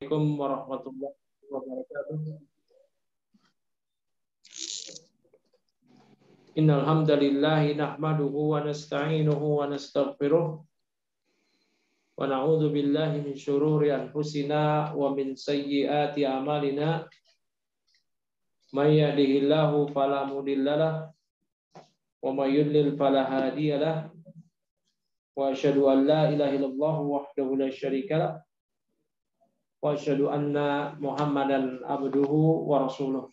Assalamualaikum warahmatullahi wabarakatuh. Innal hamdalillah nahmaduhu wa nasta'inuhu wa nastaghfiruh wa na'udzu billahi min syururi anfusina wa min sayyiati a'malina. May yahdihillahu fala mudhillalah wa may yudlil fala hadiyalah. Wa asyhadu an la ilaha illallah wahdahu la syarikalah wa asyhadu anna Muhammadan abduhu wa rasuluh.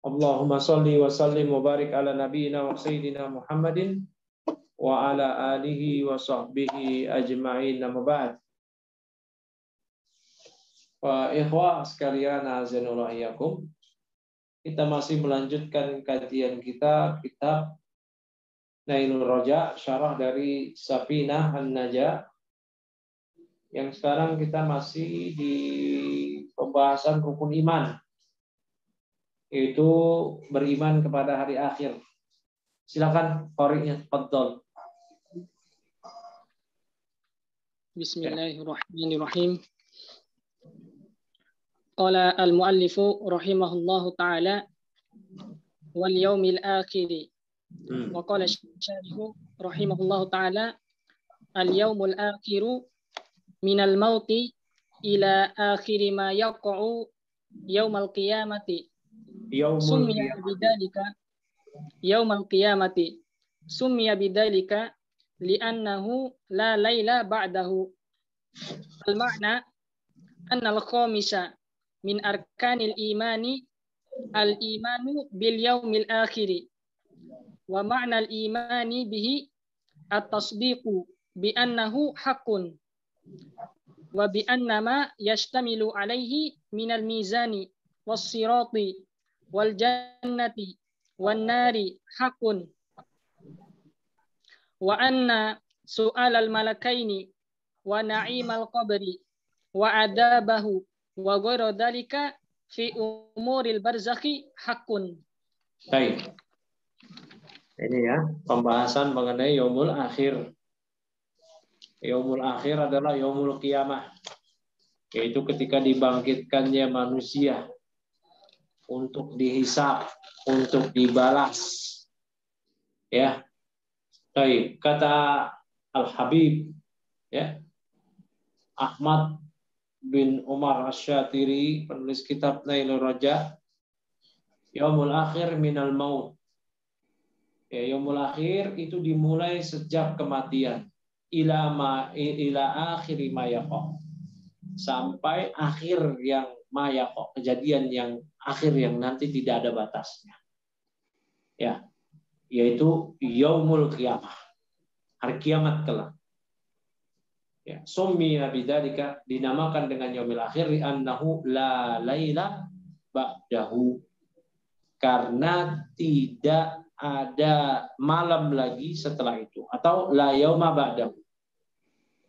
Allahumma salli wa sallim wa barik ala nabiyyina wa sayyidina Muhammadin wa ala alihi wa sahbihi ajma'in. Amma ba'd. Wa ikhwah sekalian azanullah iyakum. Kita masih melanjutkan kajian kita kitab Nailur Raja, syarah dari Safinah An-Najah. Yang sekarang kita masih di pembahasan rukun iman, yaitu beriman kepada hari akhir. Silakan qari'nya, tafadhol. Bismillahirrahmanirrahim. Qala al-muallifu rahimahullahu ta'ala wal yaumil akhir. Wa qala syarihu rahimahullahu ta'ala al-yaumul akhiru minal mauti ila akhiri ma yaqa'u yaumal qiyamati. Summiya bidalika yaumal qiyamati. Summiya bidalika li'annahu la laila ba'dahu. Al-ma'na anna al-khamisa min arkanil imani al-imanu bil yaumil akhiri. Wa ma'na al-imani bihi at-tasdiqu bi annahu haqqun wa bi annama yashtamilu alaihi minal mizani was-sirati wal jannati wan nari haqqun wa anna su'alal malakaini wa na'imal qabri wa adabahu wa ghairu dzalika fi umuril barzakhi haqqun. Baik. Ini ya, pembahasan mengenai yaumul akhir. Yaumul akhir adalah yaumul qiyamah, yaitu ketika dibangkitkannya manusia untuk dihisab, untuk dibalas. Ya. Baik, kata Al-Habib ya, Ahmad bin Umar Asy-Syatiri, penulis kitab Nailur Raja, yaumul akhir minal maut. Ya, yaumul akhir itu dimulai sejak kematian. Ila akhiri ma yaqa, sampai akhir yang ma yaqa, kejadian yang akhir yang nanti tidak ada batasnya. Ya, yaitu yaumul qiyamah, hari kiamat kelak. Ya, summiya bidzalika, dinamakan dengan yaumul akhir annahu la laila ba'dahu, karena tidak ada malam lagi setelah itu, atau la yauma ba'dahu.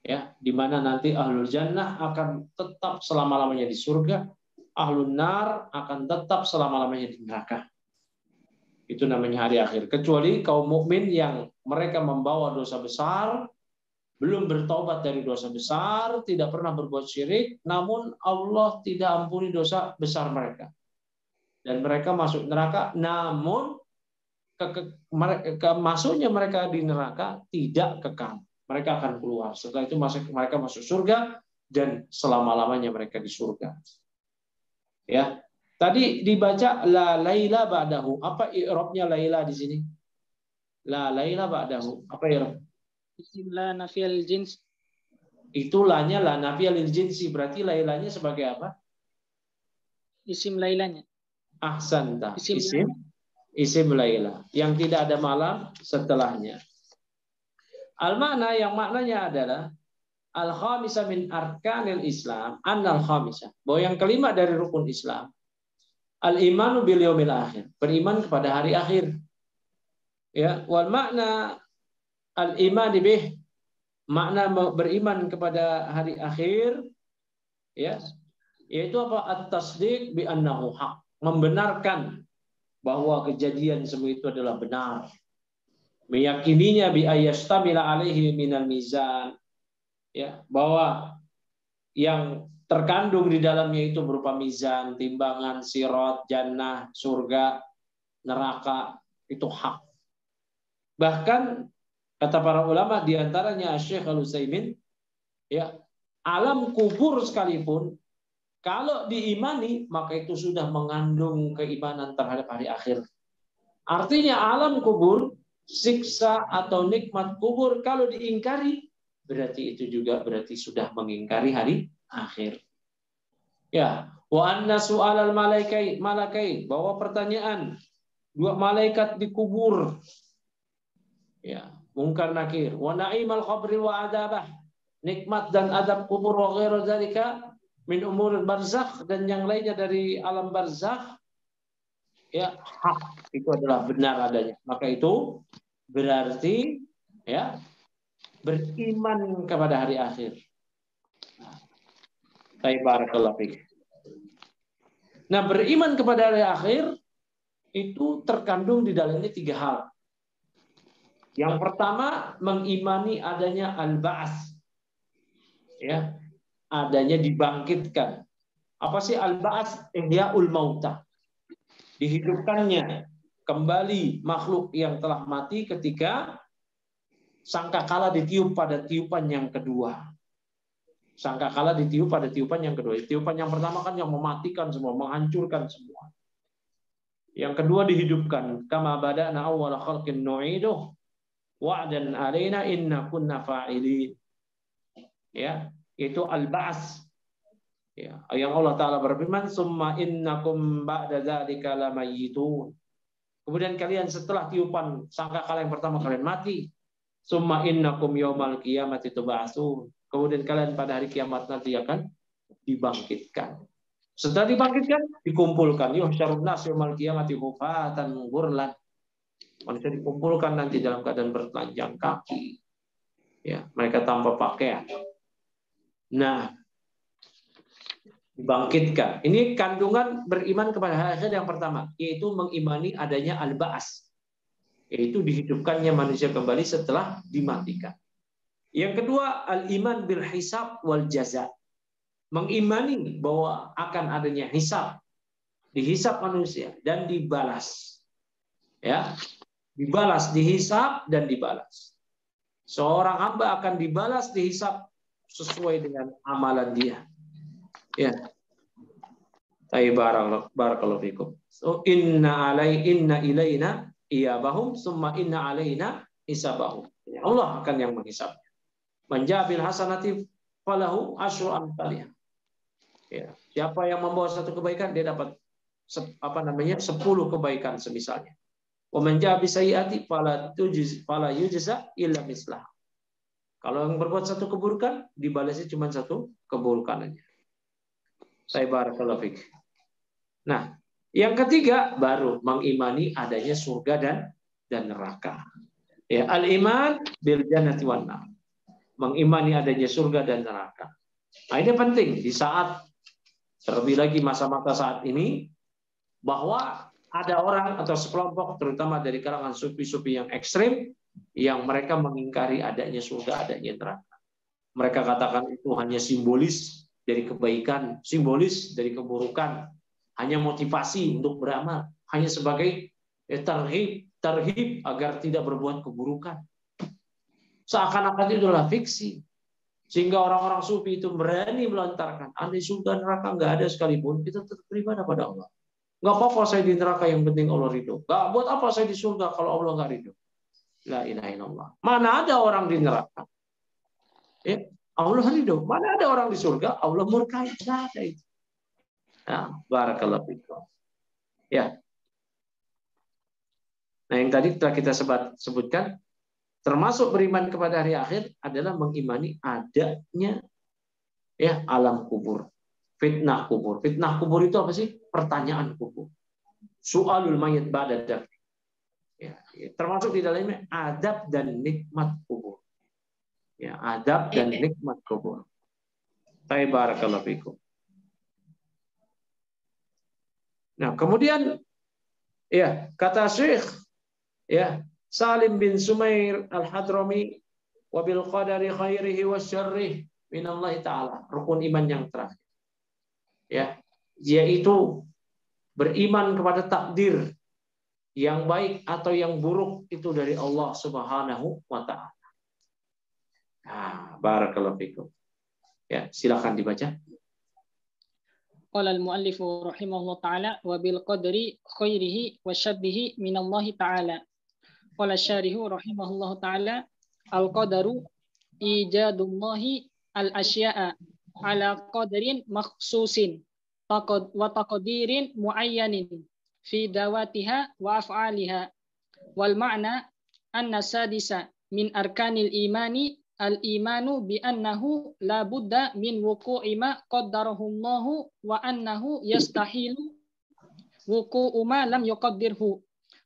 Ya, di mana nanti ahlul jannah akan tetap selama-lamanya di surga, ahlun nar akan tetap selama-lamanya di neraka. Itu namanya hari akhir. Kecuali kaum mukmin yang mereka membawa dosa besar, belum bertobat dari dosa besar, tidak pernah berbuat syirik, namun Allah tidak ampuni dosa besar mereka. Dan mereka masuk neraka, namun masuknya mereka di neraka tidak kekal. Mereka akan keluar. Setelah itu mereka masuk surga dan selama-lamanya mereka di surga. Ya. Tadi dibaca la laila ba'dahu. Apa i'rabnya laila di sini? La laila ba'dahu. Apa i'rab? Isim la nafiyal jins. Itu lanya la nafiyal jinsi. Berarti lailanya sebagai apa? Isim lailanya. Ahsanta. Isim laila. Yang tidak ada malam setelahnya. Al-makna, yang maknanya adalah al-khamisah min arkanil Islam, annal khamisah, bahwa yang kelima dari rukun Islam, al-imanu bil yaumil akhir, beriman kepada hari akhir. Ya, wal makna al-iman bih, makna beriman kepada hari akhir, ya, yaitu apa? At-tasdiq bi annahu haq, membenarkan bahwa kejadian semua itu adalah benar. Meyakininya bi ayastamila alaihi minal mizan, ya, bahwa yang terkandung di dalamnya itu berupa mizan, timbangan, sirat, jannah, surga, neraka, itu hak. Bahkan kata para ulama di antaranya Syekh Al-Utsaimin, ya, alam kubur sekalipun kalau diimani maka itu sudah mengandung keimanan terhadap hari akhir. Artinya alam kubur, siksa atau nikmat kubur kalau diingkari berarti itu juga berarti sudah mengingkari hari akhir. Ya, wa anna su'alal malakai bahwa pertanyaan dua malaikat di kubur, ya, mungkar nakir, wa na'imal qabri wa adabah, nikmat dan adab kubur, wa ghairu dzalika min umuril barzakh, dan yang lainnya dari alam barzakh, ya, hak, itu adalah benar adanya. Maka itu berarti, ya, beriman kepada hari akhir. Barakallahu fiik. Nah, beriman kepada hari akhir itu terkandung di dalamnya 3 hal. Yang pertama, mengimani adanya al-ba'ats. Ya, adanya dibangkitkan. Apa sih al-ba'ats? Ihya'ul mauta. Dihidupkannya kembali makhluk yang telah mati ketika sangkakala ditiup pada tiupan yang kedua. Sangkakala ditiup pada tiupan yang kedua. Tiupan yang pertama kan yang mematikan semua, menghancurkan semua. Yang kedua dihidupkan. Kama bada'na awwala khalqin nu'iduh wa'dan 'alaina inna kunna fa'ilin. Ya, itu al-ba'ats. Ya, yang Allah Ta'ala berfirman, summa innakum ba'da dzalika lamayyitun. Kemudian kalian setelah tiupan sangkakala yang pertama kalian mati. Summa innakum yaumal qiyamati tub'atsun. Kemudian kalian pada hari kiamat nanti akan dibangkitkan. Setelah dibangkitkan, dikumpulkan. Yuhsyarun nas yaumal qiyamati hufatan ghurlan. Manusia dikumpulkan nanti dalam keadaan bertelanjang kaki. Ya, mereka tanpa pakaian. Nah, dibangkitkan. Ini kandungan beriman kepada hari akhir yang pertama, yaitu mengimani adanya al-ba'ats, yaitu dihidupkannya manusia kembali setelah dimatikan. Yang kedua, al-iman bil hisab wal jaza. Mengimani bahwa akan adanya hisab, dihisab manusia dan dibalas. Ya, dibalas, dihisab dan dibalas. Seorang hamba akan dibalas, dihisab sesuai dengan amalan dia. Ya. Barakallahu fikum. So inna ilaina iyabahum summa inna alaina hisabahum. Allah akan yang menghisab. Manjabil hasanati falahu asyru amsalih. Ya, siapa yang membawa satu kebaikan dia dapat 10 kebaikan semisalnya. Wa man ja'a bisayiati fala yujza illa mislah. Kalau yang berbuat satu keburukan dibalasnya cuma satu keburukan aja. Barakallahu fiik. Nah, yang ketiga baru mengimani adanya surga dan neraka. Ya, al-iman bil jannati wan nar. Mengimani adanya surga dan neraka. Nah, ini penting di saat terlebih lagi masa-masa saat ini, bahwa ada orang atau sekelompok terutama dari kalangan sufi-sufi yang ekstrim yang mereka mengingkari adanya surga, adanya neraka. Mereka katakan itu hanya simbolis dari kebaikan, simbolis dari keburukan, hanya motivasi untuk beramal, hanya sebagai tarhib agar tidak berbuat keburukan. Seakan-akan itu adalah fiksi. Sehingga orang-orang sufi itu berani melontarkan, andai surga neraka nggak ada sekalipun, kita tetap beribadah pada Allah. Nggak apa-apa saya di neraka, yang penting Allah ridho. Nggak buat apa saya di surga kalau Allah nggak ridho. La ilaha illallah. Mana ada orang di neraka? Ya, Allah ridho. Mana ada orang di surga? Allah murka. Nggak ada itu. Nah, barakallahu fikum. Ya. Nah, yang tadi telah kita sebutkan, termasuk beriman kepada hari akhir adalah mengimani adanya ya alam kubur, fitnah kubur. Fitnah kubur itu apa sih? Pertanyaan kubur. Su'alul mayit ba'da dafn. Ya, termasuk di dalamnya adab dan nikmat kubur. Ya, adab dan nikmat kubur. Barakallahu fikum. Nah, kemudian ya kata Syekh ya Salim bin Sumair Al-Hadrami, wa bil qadari khairihi wa syarrihi minallahi ta'ala. Rukun iman yang terakhir. yaitu beriman kepada takdir yang baik atau yang buruk itu dari Allah Subhanahu wa taala. Nah, barakallahu fikum. Ya, silakan dibaca. Qala al-muallif rahimahullah ta'ala wa bil qadri khairihi wa syabbihi min Allah ta'ala. Qala syarihu rahimahullah ta'ala al-qadaru ijadullahi al-asya'a ala qadarin makhsusin wa taqdirin muayyanin fi dawatiha wa af'aliha wal ma'na anna sadisa min arkanil imani al-imanu bi annahu la budda min wuqu'i ma qaddarahu Allah wa annahu yastahilu wuqu'u ma lam yuqaddirhu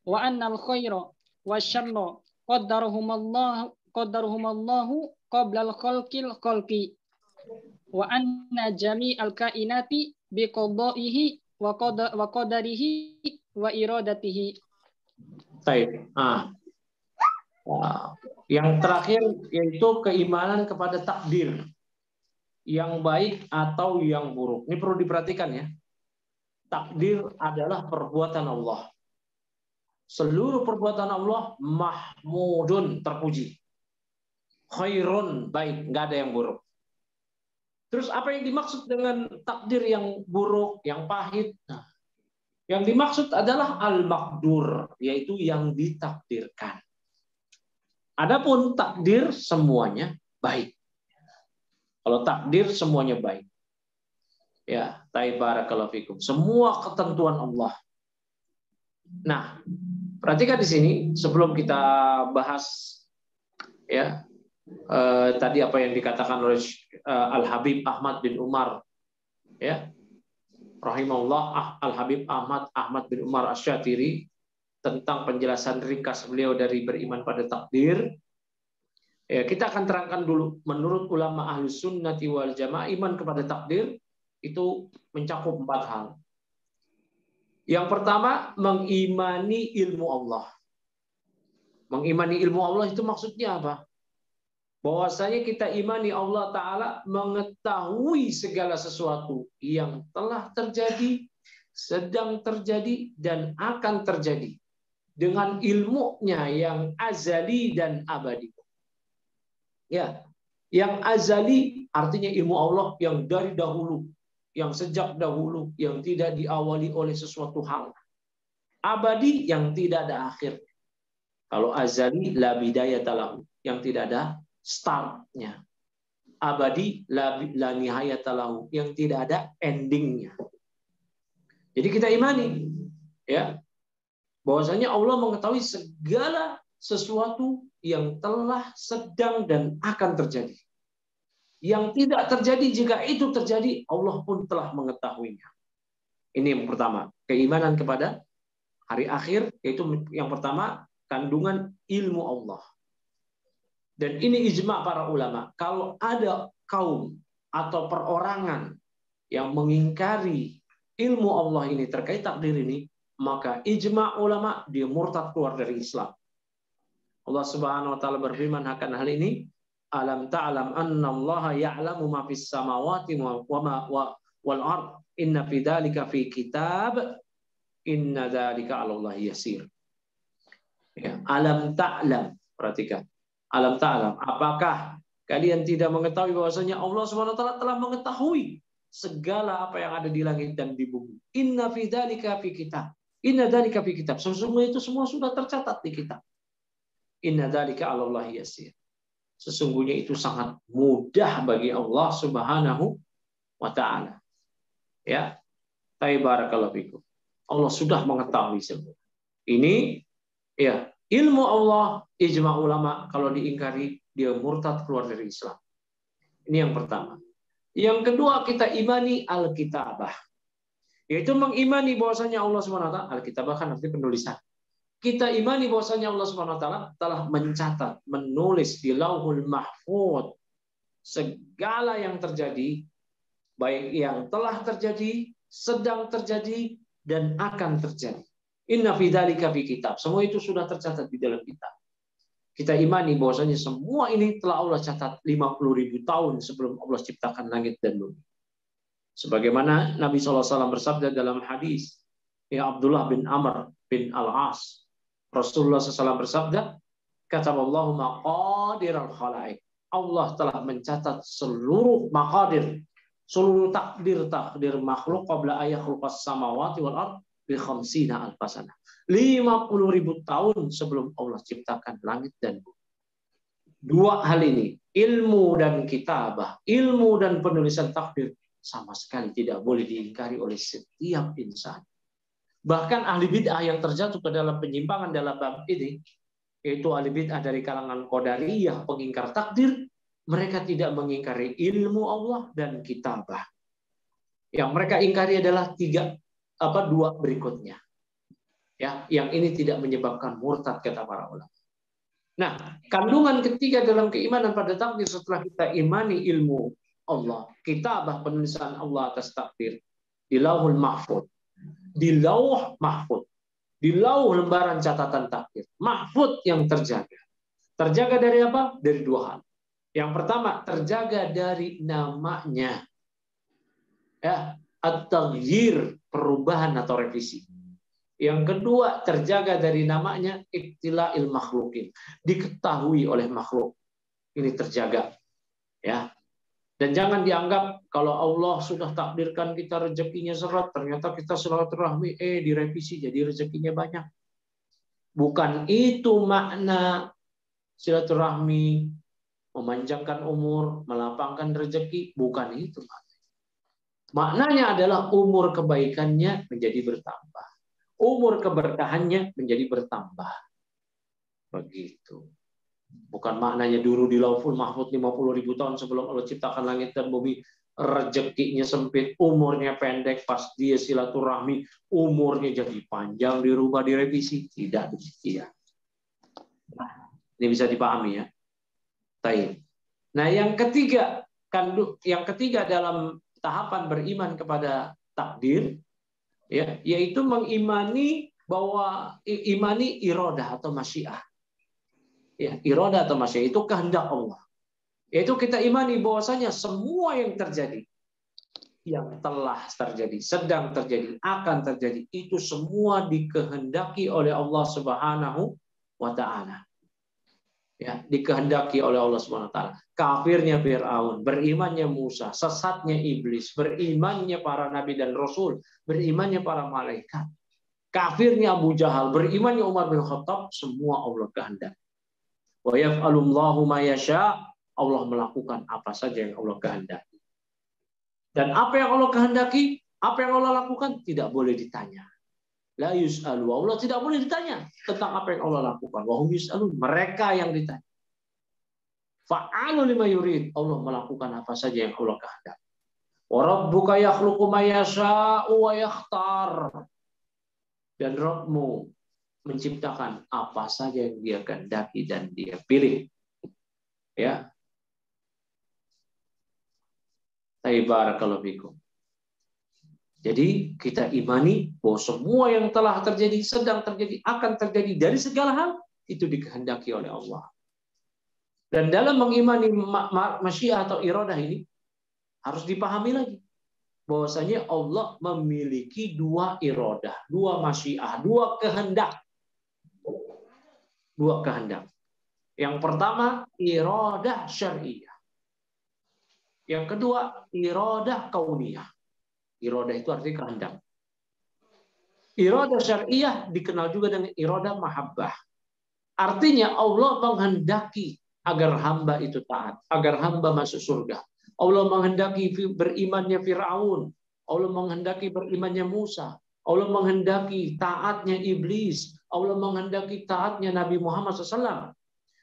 wa annal khaira wasyarra qaddarahum Allah qabla al-khalqil khalqi wa anna jami'al kainati bi qada'ihi wa qadarihi wa iradatihi. Baik. Yang terakhir yaitu keimanan kepada takdir yang baik atau yang buruk. Ini perlu diperhatikan ya. Takdir adalah perbuatan Allah. Seluruh perbuatan Allah mahmudun, terpuji. Khairun, baik, nggak ada yang buruk. Terus apa yang dimaksud dengan takdir yang buruk, yang pahit? Nah, yang dimaksud adalah al-maqdur, yaitu yang ditakdirkan. Adapun takdir semuanya baik. Kalau takdir semuanya baik. Ya, barakallahu fikum. Semua ketentuan Allah. Nah, perhatikan di sini sebelum kita bahas ya tadi apa yang dikatakan oleh Al-Habib Ahmad bin Umar ya rahimahullah, Al-Habib Ahmad bin Umar Asy-Syatiri, tentang penjelasan ringkas beliau dari beriman pada takdir. Ya, kita akan terangkan dulu menurut ulama Ahlus Sunnati wal Jamaah iman kepada takdir itu mencakup 4 hal. Yang pertama, mengimani ilmu Allah. Mengimani ilmu Allah itu maksudnya apa? Bahwasanya kita imani Allah Ta'ala mengetahui segala sesuatu yang telah terjadi, sedang terjadi, dan akan terjadi. Dengan ilmunya yang azali dan abadi. Ya, yang azali artinya ilmu Allah yang dari dahulu, yang sejak dahulu, yang tidak diawali oleh sesuatu hal. Abadi yang tidak ada akhir. Kalau azali la bidayata lahu, yang tidak ada startnya. Abadi la nihayata lahu, yang tidak ada endingnya. Jadi kita imani ya bahwasanya Allah mengetahui segala sesuatu yang telah, sedang, dan akan terjadi. Yang tidak terjadi, jika itu terjadi, Allah pun telah mengetahuinya. Ini yang pertama, keimanan kepada hari akhir, yaitu yang pertama, kandungan ilmu Allah. Dan ini ijma' para ulama. Kalau ada kaum atau perorangan yang mengingkari ilmu Allah ini terkait takdir ini, maka ijma' ulama dia murtad, keluar dari Islam. Allah Subhanahu wa taala berfirman akan hal ini, alam ta'lam anna Allah ya'lamu ma fis samawati wal ard, inna fi dzalika fi kitab, inna dzalika 'ala Allah yasir. Ya, alam ta'lam, perhatikan. Alam ta'lam, apakah kalian tidak mengetahui bahwasanya Allah Subhanahu wa taala telah mengetahui segala apa yang ada di langit dan di bumi. Inna fi dzalika fi kitab. Inna dzalika fi kitab. Sesungguhnya itu semua sudah tercatat di kitab. Inna dzalika 'ala Allah yasir. Sesungguhnya itu sangat mudah bagi Allah Subhanahu wa taala. Ya. Barakallahu fikum. Allah sudah mengetahui semua. Ini ya, ilmu Allah, ijma' ulama, kalau diingkari dia murtad, keluar dari Islam. Ini yang pertama. Yang kedua, kita imani Alkitabah. Yaitu mengimani bahwasanya Allah Subhanahu wa taala, Alkitabah kan artinya penulisan. Kita imani bahwasanya Allah Subhanahu wa taala telah mencatat, menulis di Lauhul Mahfuz segala yang terjadi, baik yang telah terjadi, sedang terjadi, dan akan terjadi. Inna fi dzalika fi kitab. Semua itu sudah tercatat di dalam kitab. Kita imani bahwasanya semua ini telah Allah catat 50.000 tahun sebelum Allah ciptakan langit dan bumi. Sebagaimana Nabi SAW bersabda dalam hadis, ya Abdullah bin Amr bin Al-As, Rasulullah SAW bersabda, kataballahu maqadir al-khalaik. Allah telah mencatat seluruh maqadir, seluruh takdir makhluk qabla ayakhluqas samawati wal ard bi khamsina alfasana. 50.000 tahun sebelum Allah ciptakan langit dan bumi. Dua hal ini, ilmu dan kitabah, ilmu dan penulisan takdir, sama sekali tidak boleh diingkari oleh setiap insan. Bahkan ahli bid'ah yang terjatuh ke dalam penyimpangan dalam bab ini, yaitu ahli bid'ah dari kalangan Qadariyah, pengingkar takdir, mereka tidak mengingkari ilmu Allah dan kitabah. Yang mereka ingkari adalah dua berikutnya. Ya, yang ini tidak menyebabkan murtad, kata para ulama. Nah, kandungan ketiga dalam keimanan pada takdir setelah kita imani ilmu Allah, kitabah, penulisan Allah atas takdir di Lauhul Mahfuz, di Lauh Mahfuz, di Lauh lembaran catatan takdir, Mahfuz yang terjaga. Terjaga dari apa? Dari dua hal. Yang pertama, terjaga dari namanya, ya, at-taghyir, perubahan atau revisi. Yang kedua, terjaga dari namanya iktila'il makhlukin, diketahui oleh makhluk. Ini terjaga, ya. Dan jangan dianggap kalau Allah sudah takdirkan kita rezekinya seret, ternyata kita silaturahmi, direvisi jadi rezekinya banyak. Bukan itu makna silaturahmi, memanjangkan umur, melapangkan rezeki, bukan itu maknanya. Maknanya adalah umur kebaikannya menjadi bertambah. Umur keberkahannya menjadi bertambah. Begitu. Bukan maknanya dulu di Lauhul Mahfuz 50.000 tahun sebelum Allah ciptakan langit dan bumi, rezekinya sempit, umurnya pendek, pas dia silaturahmi, umurnya jadi panjang, dirubah, direvisi. Tidak demikian. Nah, ini bisa dipahami, ya. Baik. Nah, yang ketiga dalam tahapan beriman kepada takdir, ya, yaitu mengimani bahwa iradah atau masyiah. Ya, iradah atau masyiah itu kehendak Allah. Yaitu kita imani bahwasanya semua yang terjadi, yang telah terjadi, sedang terjadi, akan terjadi, itu semua dikehendaki oleh Allah Subhanahu wa taala. Ya, dikehendaki oleh Allah Subhanahu wa taala. Kafirnya Firaun, berimannya Musa, sesatnya iblis, berimannya para nabi dan rasul, berimannya para malaikat. Kafirnya Abu Jahal, berimannya Umar bin Khattab, semua Allah kehendaki. Wa yaf'alullahu ma yasha', Allah melakukan apa saja yang Allah kehendaki. Dan apa yang Allah kehendaki, apa yang Allah lakukan tidak boleh ditanya. La yus'alu, Allah tidak boleh ditanya tentang apa yang Allah lakukan. Wa hum yus'alun, mereka yang ditanya. Fa'alu lima yurid, Allah melakukan apa saja yang Allah kehendaki. Wa rabbuka yakhluqu ma yasha'u wa yakhtar. Dan Rabbmu menciptakan apa saja yang Dia kehendaki dan Dia pilih. Ya. Barakallahu fikum. Jadi kita imani bahwa semua yang telah terjadi, sedang terjadi, akan terjadi dari segala hal itu dikehendaki oleh Allah. Dan dalam mengimani masyiah atau iradah ini harus dipahami lagi bahwasanya Allah memiliki dua iradah, dua masyiah, dua kehendak. Dua kehendak. Yang pertama iradah syar'iyah. Yang kedua iradah kauniyah. Iradah itu artinya kehendak. Iradah syar'iyah dikenal juga dengan iradah mahabbah. Artinya Allah menghendaki agar hamba itu taat, agar hamba masuk surga. Allah menghendaki berimannya Firaun, Allah menghendaki berimannya Musa, Allah menghendaki taatnya iblis, Allah menghendaki taatnya Nabi Muhammad SAW.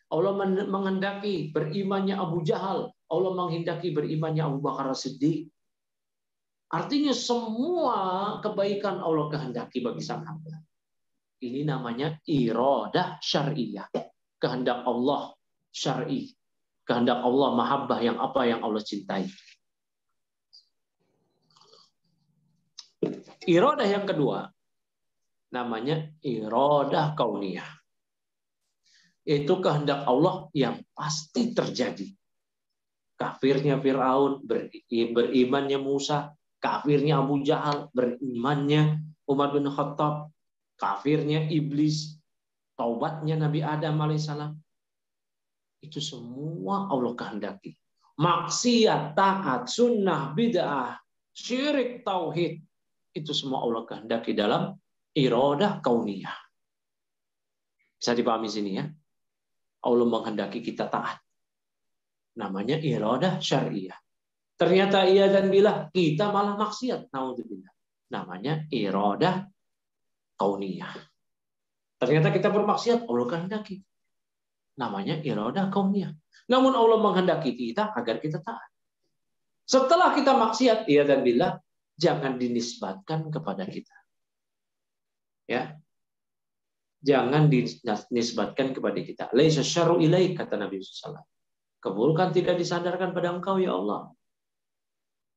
Allah menghendaki berimannya Abu Jahal, Allah menghendaki berimannya Abu Bakar As-Siddiq. Artinya semua kebaikan Allah kehendaki bagi sang hamba. Ini namanya iradah syar'iyah. Kehendak Allah syar'i. Kehendak Allah mahabbah, yang apa yang Allah cintai. Iradah yang kedua namanya iradah kauniyah. Itu kehendak Allah yang pasti terjadi. Kafirnya Firaun, berimannya Musa, kafirnya Abu Jahal, berimannya Umar bin Khattab, kafirnya iblis, taubatnya Nabi Adam alaihissalam. Itu semua Allah kehendaki. Maksiat, taat, sunnah, bid'ah, syirik, tauhid, itu semua Allah kehendaki dalam iradah kauniyah. Bisa dipahami sini ya? Allah menghendaki kita taat. Namanya iradah syariah. Ternyata iya dan bila kita malah maksiat. Naudzubillah. Namanya iradah kauniyah. Ternyata kita bermaksiat, Allah kehendaki. Namanya iradah kauniyah. Namun Allah menghendaki kita agar kita taat. Setelah kita maksiat, iya dan bila, jangan dinisbatkan kepada kita. Ya. Jangan dinisbatkan kepada kita. Laisa syarru ilaik, kata Nabi sallallahu alaihi wasallam. Keburukan tidak disandarkan pada engkau ya Allah.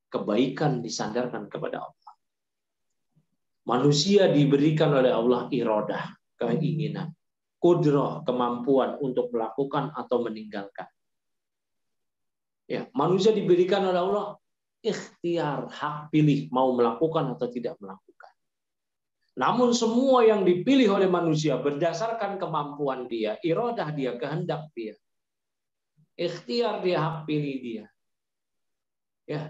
Kebaikan disandarkan kepada Allah. Manusia diberikan oleh Allah iradah, keinginan, qudrah, kemampuan untuk melakukan atau meninggalkan. Ya, manusia diberikan oleh Allah ikhtiar, hak pilih mau melakukan atau tidak melakukan. Namun semua yang dipilih oleh manusia berdasarkan kemampuan dia, iradah dia, kehendak dia. Ikhtiar dia, hak pilih dia. Ya.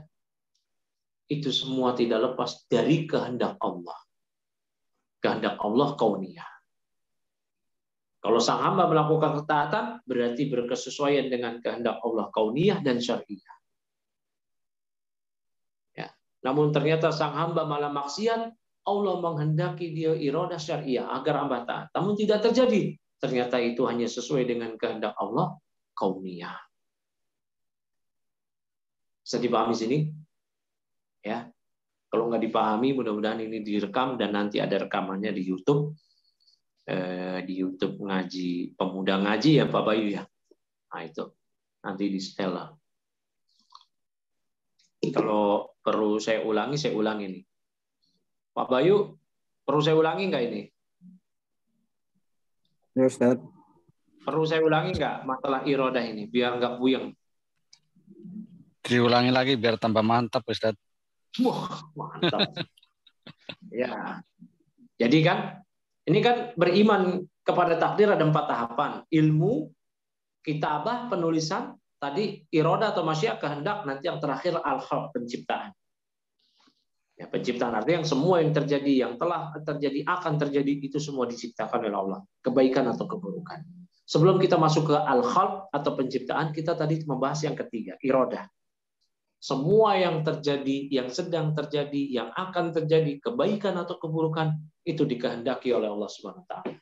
Itu semua tidak lepas dari kehendak Allah. Kehendak Allah kauniyah. Kalau sang hamba melakukan ketaatan, berarti berkesesuaian dengan kehendak Allah kauniyah dan syariah. Ya. Namun ternyata sang hamba malah maksiat, Allah menghendaki dia iradah syariah agar hamba taat. Namun tidak terjadi. Ternyata itu hanya sesuai dengan kehendak Allah kauniyah. Bisa dipahami sini? Ya. Kalau nggak dipahami, mudah-mudahan ini direkam dan nanti ada rekamannya di YouTube. Di YouTube ngaji pemuda ngaji ya Pak Bayu ya. Nah itu nanti di setel lah. Kalau perlu saya ulangi nih. Pak Bayu, perlu saya ulangi nggak ini? Ya Ustaz. Perlu saya ulangi nggak masalah iradah ini biar nggak buyeng? Diulangi lagi biar tambah mantap Ustaz. Wah, mantap. Ya. Jadi kan, ini kan beriman kepada takdir ada 4 tahapan. Ilmu, kitabah, penulisan, tadi iradah atau masyiah, kehendak, nanti yang terakhir al-khalq, penciptaan. Ya, penciptaan artinya yang semua yang terjadi, yang telah terjadi, akan terjadi, itu semua diciptakan oleh Allah. Kebaikan atau keburukan. Sebelum kita masuk ke al-khalq atau penciptaan, kita tadi membahas yang ketiga, iradah. Semua yang terjadi, yang sedang terjadi, yang akan terjadi, kebaikan atau keburukan, itu dikehendaki oleh Allah Subhanahu wa taala.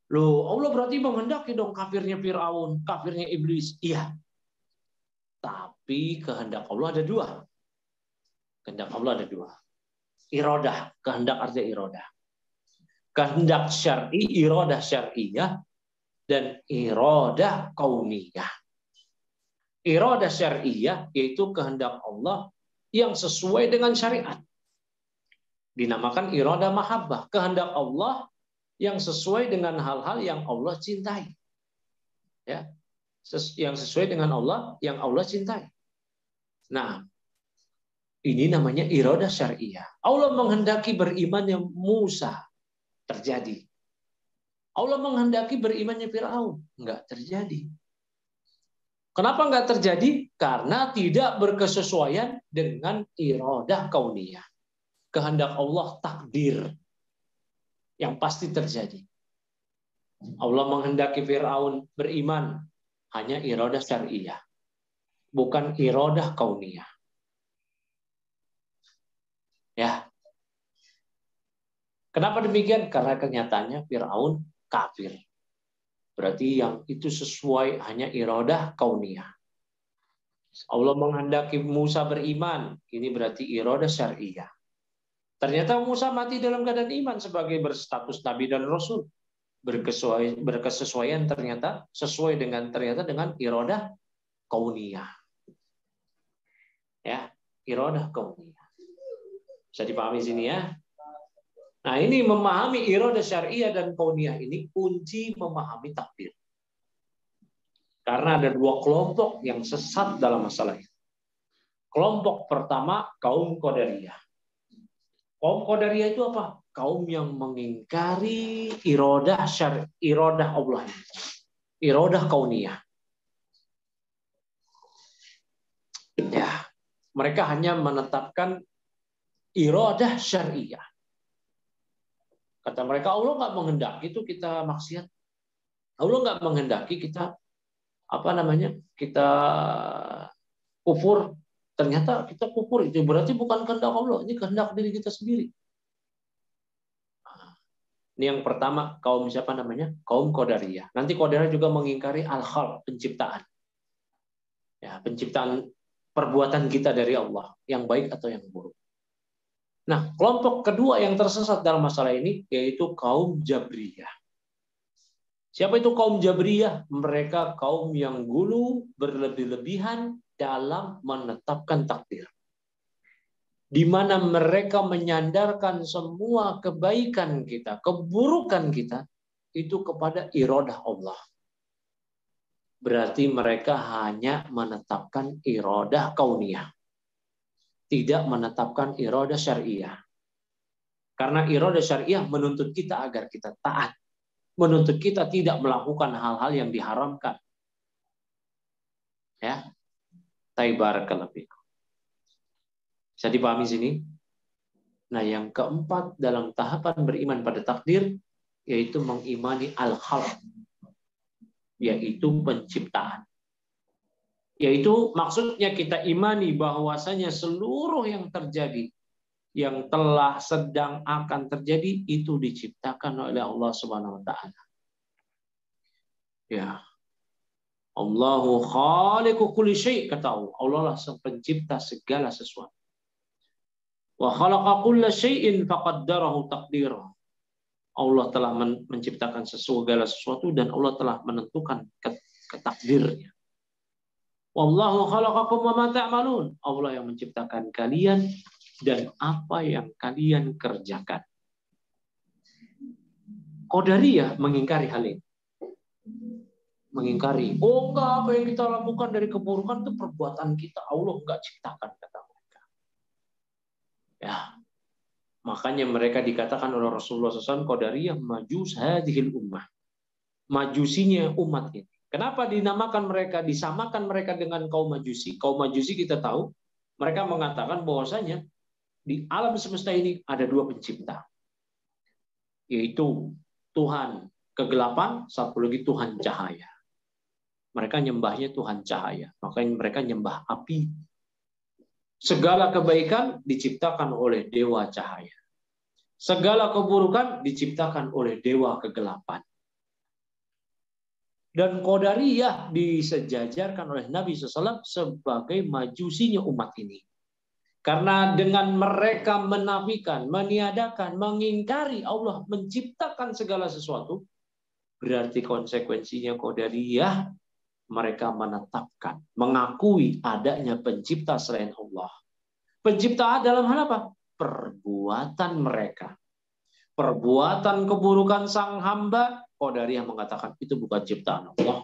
Loh, Allah berarti menghendaki dong kafirnya Firaun, kafirnya iblis. Iya. Tapi kehendak Allah ada 2. Kehendak Allah ada 2. Iradah, kehendak artinya iradah. Kehendak syar'i, iradah syar'iyah, dan iradah kauniyah. Iradah syariah yaitu kehendak Allah yang sesuai dengan syariat. Dinamakan iradah mahabbah, kehendak Allah yang sesuai dengan hal-hal yang Allah cintai. Ya. Yang sesuai dengan Allah yang Allah cintai. Nah, ini namanya iradah syariah. Allah menghendaki berimannya Musa, terjadi. Allah menghendaki berimannya Firaun, enggak terjadi. Kenapa nggak terjadi? Karena tidak berkesesuaian dengan iradah kauniyah. Kehendak Allah takdir yang pasti terjadi. Allah menghendaki Firaun beriman hanya iradah syariah, bukan iradah kauniyah. Ya. Kenapa demikian? Karena kenyataannya Firaun kafir. Berarti yang itu sesuai hanya iradah kauniyah. Allah menghendaki Musa beriman, ini berarti iradah syariah. Ternyata Musa mati dalam keadaan iman sebagai berstatus nabi dan rasul. Berkesesuaian ternyata sesuai dengan iradah kauniyah. Ya, iradah kauniyah. Bisa dipahami sini ya? Nah, ini memahami iradah syariah dan kauniyah ini kunci memahami takdir. Karena ada 2 kelompok yang sesat dalam masalah ini. Kelompok pertama kaum Qadariyah. Kaum Qadariyah itu apa? Kaum yang mengingkari iradah Allah, iradah kauniyah. Ya, mereka hanya menetapkan iradah syariah. Kata mereka, Allah nggak menghendaki itu kita maksiat. Allah nggak menghendaki kita kita kufur. Ternyata kita kufur, itu berarti bukan kehendak Allah, ini kehendak diri kita sendiri. Ini yang pertama, kaum siapa namanya? Kaum Qadariyah. Nanti Qadariyah juga mengingkari al-khalq, penciptaan. Ya, penciptaan perbuatan kita dari Allah, yang baik atau yang buruk. Nah, kelompok kedua yang tersesat dalam masalah ini yaitu kaum Jabriyah. Siapa itu kaum Jabriyah? Mereka kaum yang gulu, berlebih-lebihan dalam menetapkan takdir. Di mana mereka menyandarkan semua kebaikan kita, keburukan kita, itu kepada iradah Allah. Berarti mereka hanya menetapkan iradah kauniyah. Tidak menetapkan iradah syariah. Karena iradah syariah menuntut kita agar kita taat. Menuntut kita tidak melakukan hal-hal yang diharamkan. Ya. Barakallahu fikum. Bisa dipahami sini? Nah, yang keempat dalam tahapan beriman pada takdir yaitu mengimani al-khalq, yaitu penciptaan. Yaitu maksudnya kita imani bahwasanya seluruh yang terjadi, yang telah, sedang, akan terjadi itu diciptakan oleh Allah Subhanahu wa taala. Ya. Allahu khaliqu kulli syai', kata Allah. Allah lah sang pencipta segala sesuatu. Wa khalaqa kulla syai'in faqaddarahu taqdira. Allah telah menciptakan segala sesuatu dan Allah telah menentukan takdirnya. Wallahu khalaqakum wa ma ta'malun. Allah yang menciptakan kalian dan apa yang kalian kerjakan. Qadariyah mengingkari hal ini. Mengingkari, oh enggak, apa yang kita lakukan dari keburukan itu perbuatan kita, Allah enggak ciptakan, kata mereka. Ya, makanya mereka dikatakan oleh Rasulullah SAW, Qadariyah majus hadhil ummah, majusinya umat ini. Kenapa dinamakan mereka, disamakan mereka dengan kaum majusi? Kaum majusi kita tahu, mereka mengatakan bahwasanya di alam semesta ini ada dua pencipta, yaitu Tuhan kegelapan, satu lagi Tuhan cahaya. Mereka nyembahnya Tuhan cahaya, makanya mereka nyembah api. Segala kebaikan diciptakan oleh dewa cahaya. Segala keburukan diciptakan oleh dewa kegelapan. Dan Qadariyah disejajarkan oleh Nabi SAW sebagai majusinya umat ini. Karena dengan mereka menafikan, meniadakan, mengingkari Allah menciptakan segala sesuatu, berarti konsekuensinya Qadariyah mereka menetapkan, mengakui adanya pencipta selain Allah. Pencipta dalam hal apa? Perbuatan mereka. Perbuatan keburukan sang hamba, Qadariyah mengatakan itu bukan ciptaan Allah,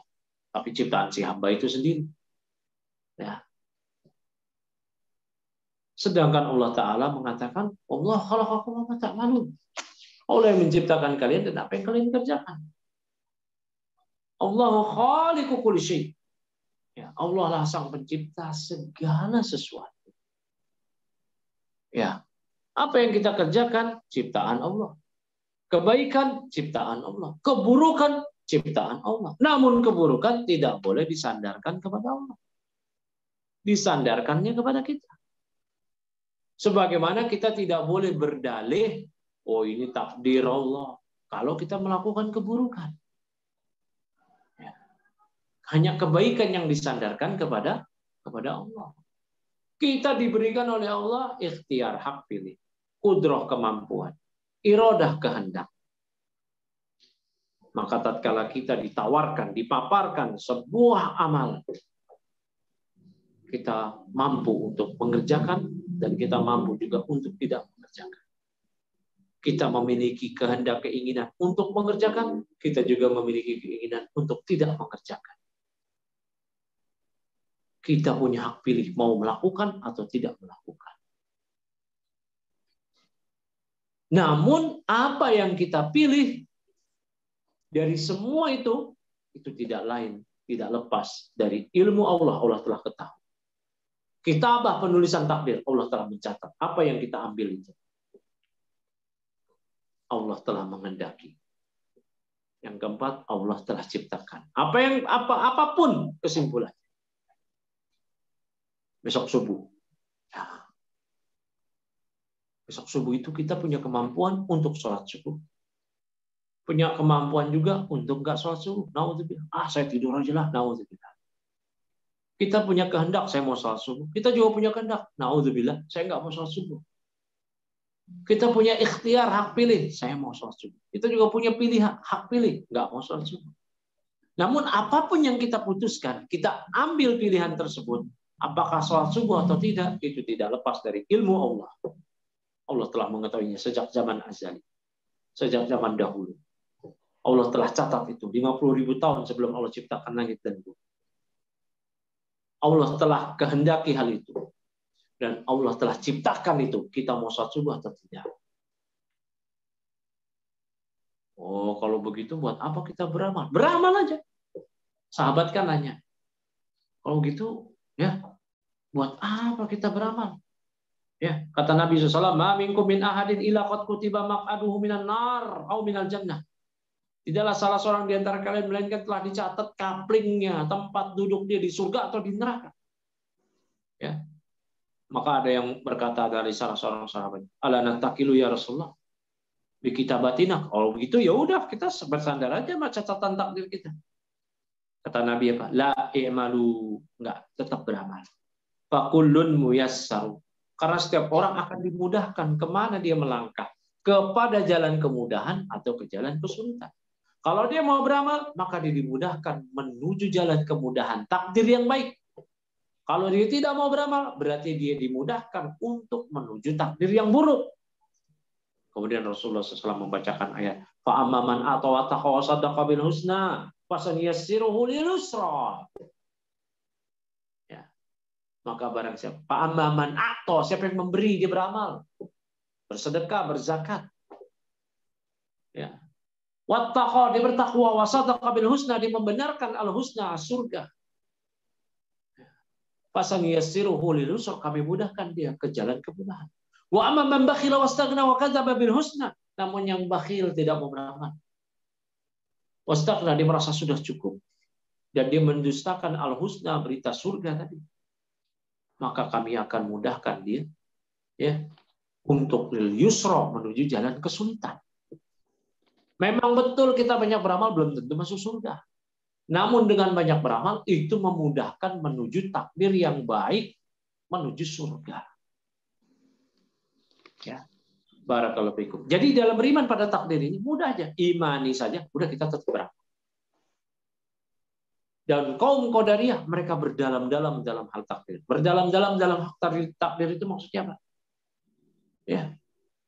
tapi ciptaan si hamba itu sendiri. Ya. Sedangkan Allah Ta'ala mengatakan, Allah khalaqakum wa ma ta'malun. Allah yang menciptakan kalian dan apa yang kalian kerjakan. Allahu khaliqu kulli syai'. Ya, Allah lah sang pencipta segala sesuatu. Ya. Apa yang kita kerjakan ciptaan Allah. Kebaikan ciptaan Allah. Keburukan ciptaan Allah. Namun keburukan tidak boleh disandarkan kepada Allah. Disandarkannya kepada kita. Sebagaimana kita tidak boleh berdalih, oh ini takdir Allah, kalau kita melakukan keburukan. Hanya kebaikan yang disandarkan kepada Allah. Kita diberikan oleh Allah ikhtiar, hak pilih, kudrah kemampuan, iradah kehendak. Maka tatkala kita ditawarkan, dipaparkan sebuah amal, kita mampu untuk mengerjakan dan kita mampu juga untuk tidak mengerjakan. Kita memiliki kehendak, keinginan untuk mengerjakan, kita juga memiliki keinginan untuk tidak mengerjakan. Kita punya hak pilih mau melakukan atau tidak melakukan. Namun apa yang kita pilih dari semua itu tidak lain, tidak lepas dari ilmu Allah. Allah telah ketahui. Kitabah penulisan takdir, Allah telah mencatat. Apa yang kita ambil itu, Allah telah menghendaki. Yang keempat, Allah telah ciptakan. Apapun kesimpulan. Besok subuh. Ya. Besok subuh itu kita punya kemampuan untuk sholat subuh. Punya kemampuan juga untuk nggak sholat subuh. Naudzubillah. Saya tidur aja lah. Naudzubillah. Kita punya kehendak, saya mau sholat subuh. Kita juga punya kehendak. Naudzubillah, saya nggak mau sholat subuh. Kita punya ikhtiar, hak pilih. Saya mau sholat subuh. Kita juga punya pilihan, hak pilih. Nggak mau sholat subuh. Namun apapun yang kita putuskan, kita ambil pilihan tersebut. Apakah sholat subuh atau tidak, itu tidak lepas dari ilmu Allah. Allah telah mengetahuinya sejak zaman azali. Sejak zaman dahulu. Allah telah catat itu 50.000 tahun sebelum Allah ciptakan langit dan bumi. Allah telah kehendaki hal itu. Dan Allah telah ciptakan itu. Kita mau sholat subuh atau tidak. Oh, kalau begitu buat apa kita beramal? Beramal aja. Sahabat kan nanya. Kalau gitu, ya, buat apa kita beramal? Ya, kata Nabi SAW, "Ma minkum min ahadin illa qad kutiba maq'aduhu minan nar au minal jannah." Tidaklah salah seorang di antara kalian melainkan telah dicatat kaplingnya, tempat duduk dia di surga atau di neraka. Ya. Maka ada yang berkata dari salah seorang sahabat, "Ala natakilu ya Rasulullah bi kitabatina." Kalau begitu ya udah kita bersandar aja sama catatan takdir kita. Kata Nabi apa? La i'malu, enggak, tetap beramal. Fakullun muyassaru. Karena setiap orang akan dimudahkan kemana dia melangkah, kepada jalan kemudahan atau ke jalan kesulitan. Kalau dia mau beramal, maka dia dimudahkan menuju jalan kemudahan, takdir yang baik. Kalau dia tidak mau beramal, berarti dia dimudahkan untuk menuju takdir yang buruk. Kemudian Rasulullah SAW membacakan ayat, فَأَمَّا مَنْ أَعْطَىٰ وَاتَّقَىٰ وَصَدَّقَ بِالْحُسْنَىٰ فَسَنُيَسِّرُهُ لِلْيُسْرَىٰ. Ya. Maka barang siapa, فَأَمَّا مَنْ أَعْطَىٰ, siapa yang memberi, dia beramal, bersedekah, berzakat. Ya. وَاتَّقَىٰ, dia bertakwa, وَصَدَّقَ بِالْحُسْنَىٰ, dia membenarkan al-husna, surga. Fasaniyasiruhu lil-yusra, kami mudahkan dia ke jalan kemudahan. Wa amma man bakhila wastaghna wa kadzdzaba bil husna, namun yang bakhil tidak mau beramal. Wastaghna, dia merasa sudah cukup dan dia mendustakan al-husna, berita surga tadi. Maka kami akan mudahkan dia ya untuk lil-yusra, menuju jalan kesulitan. Memang betul kita banyak beramal belum tentu masuk surga. Namun dengan banyak beramal itu memudahkan menuju takdir yang baik, menuju surga. Ya, barakallahu fikum. Jadi dalam beriman pada takdir ini mudah aja, imani saja, udah kita tetap beramal. Dan kaum Qadariyah mereka berdalam-dalam dalam hal takdir. Berdalam-dalam dalam hal takdir itu maksudnya apa? Ya,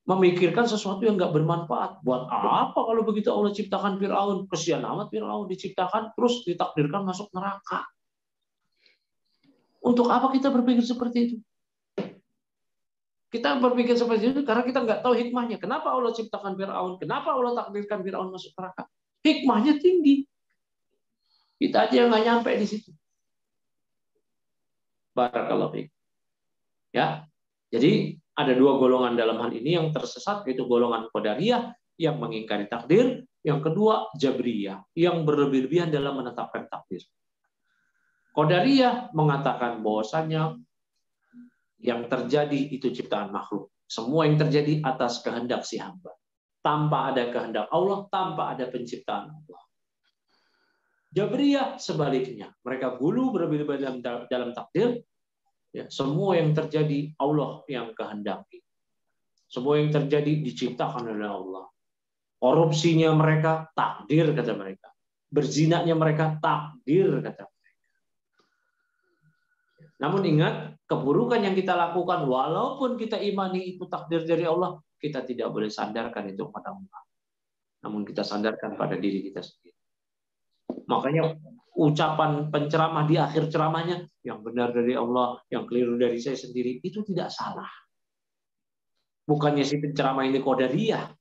memikirkan sesuatu yang nggak bermanfaat. Buat apa kalau begitu Allah ciptakan Fir'aun? Kesian amat Fir'aun diciptakan terus ditakdirkan masuk neraka. Untuk apa kita berpikir seperti itu? Kita berpikir seperti itu karena kita nggak tahu hikmahnya. Kenapa Allah ciptakan Fir'aun? Kenapa Allah takdirkan Fir'aun masuk neraka? Hikmahnya tinggi. Kita aja yang nggak nyampe di situ. Barakallahu fiik. Ya, jadi ada dua golongan dalam hal ini yang tersesat, yaitu golongan Qadariyah yang mengingkari takdir, yang kedua Jabriyah yang berlebih-lebihan dalam menetapkan takdir. Qadariyah mengatakan bahwasanya yang terjadi itu ciptaan makhluk. Semua yang terjadi atas kehendak si hamba. Tanpa ada kehendak Allah, tanpa ada penciptaan Allah. Jabriyah sebaliknya, mereka gulu berlebih-lebihan dalam takdir. Ya, semua yang terjadi Allah yang kehendaki. Semua yang terjadi diciptakan oleh Allah. Korupsinya mereka takdir kata mereka. Berzinanya mereka takdir kata mereka. Namun ingat, keburukan yang kita lakukan walaupun kita imani itu takdir dari Allah, kita tidak boleh sandarkan itu pada Allah. Namun kita sandarkan pada diri kita sendiri. Makanya ucapan penceramah di akhir ceramahnya, yang benar dari Allah, yang keliru dari saya sendiri, itu tidak salah. Bukannya si penceramah ini qadariyah.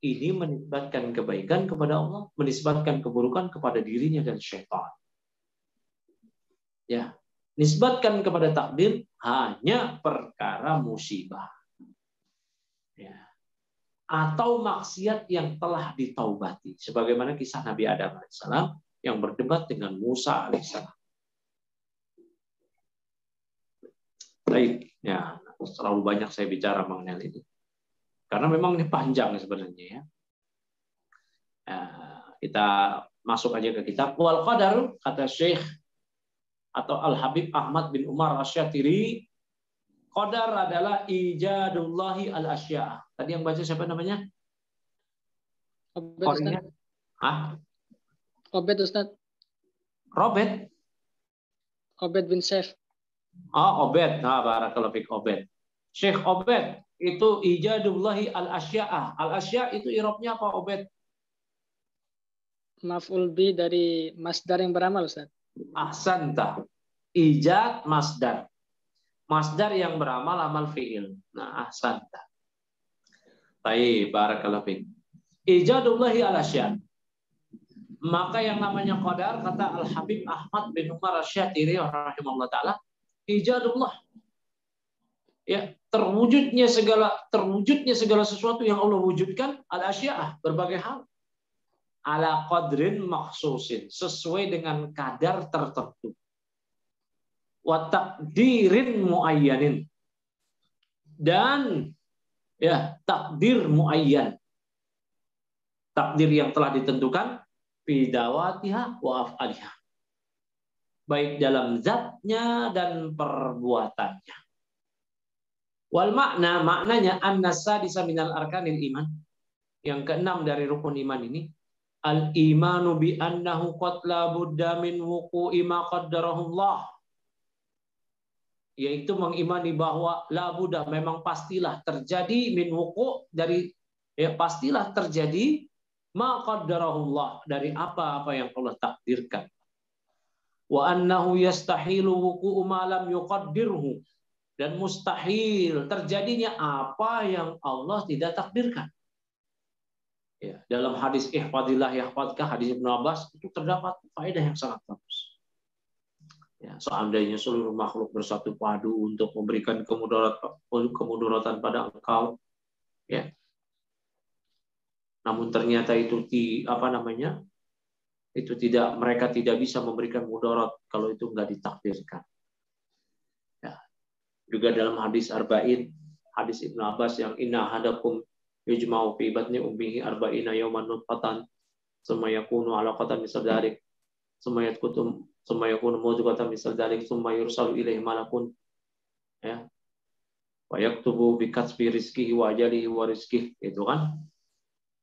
Ini menisbatkan kebaikan kepada Allah, menisbatkan keburukan kepada dirinya dan syaitan. Ya, nisbatkan kepada takdir hanya perkara musibah. Ya. Atau maksiat yang telah ditaubati, sebagaimana kisah Nabi Adam alaihissalam yang berdebat dengan Musa alaihissalam. Baik, ya, terlalu banyak saya bicara mengenai ini, karena memang ini panjang sebenarnya ya. Kita masuk aja ke kitab Wal Qadar, kata Syekh atau Al Habib Ahmad bin Umar Asy-Syatiri, qadar adalah ijadullahi al asya. Tadi yang baca siapa namanya? Obed, Ustaz. Obed, Ustaz. Robert. Obed bin Saif. Obed. Barakallahu fiik, Obed. Syekh Obed itu ijadullahi al asya. Al asya itu irobnya apa, Obed? Maf'ul bi dari masdar yang beramal, Ustaz. Ahsanta. Ijad masdar. Masdar yang beramal amal fi'il. Nah, ahsanta. Baik, barakallahu fiik. Ijadullahi al-asya. Maka yang namanya qadar, kata Al-Habib Ahmad bin Umar Asy-Syatiri rahimahullah taala, ijadullah. Ya, terwujudnya segala sesuatu yang Allah wujudkan, al-asya, berbagai hal. Ala qadrin makhsusin, sesuai dengan kadar tertentu. Wa taqdirin muayyanin, dan ya takdir muayyan, takdir yang telah ditentukan, bidawatiha wa af'aliha, baik dalam zatnya dan perbuatannya. Wal makna, maknanya an-nasadisa minal arkanil iman, yang keenam dari rukun iman ini, al imanu bi annahu qad la budda min wuqu'i ma qaddarahullah, yaitu mengimani bahwa la budda, memang pastilah terjadi, min wuqu', dari ya pastilah terjadi, ma qaddarahullah, dari apa-apa yang Allah takdirkan. Wa annahu yastahilu wuqu'u ma lam yuqaddirhu, dan mustahil terjadinya apa yang Allah tidak takdirkan. Ya, dalam hadis ihfadillah yahfadka, hadis Ibnu Abbas, itu terdapat faedah yang sangat bagus. Ya, seandainya seluruh makhluk bersatu padu untuk memberikan kemudaratan pada engkau, ya, namun ternyata itu mereka tidak bisa memberikan mudarat kalau itu enggak ditakdirkan. Ya. Juga dalam hadis arba'in, hadis Ibnu Abbas yang inna hadakum yujma'u fi batni ummihi arba'ina yawman nutfatan summa yakunu 'alaqatan misal dzalik summa yakunu mudghatan misal dzalik summa yursalu ilaihi malakun, ya, wa yaktubu bi katsbi rizqihi wa ajalihi wa rizqihi, itu kan.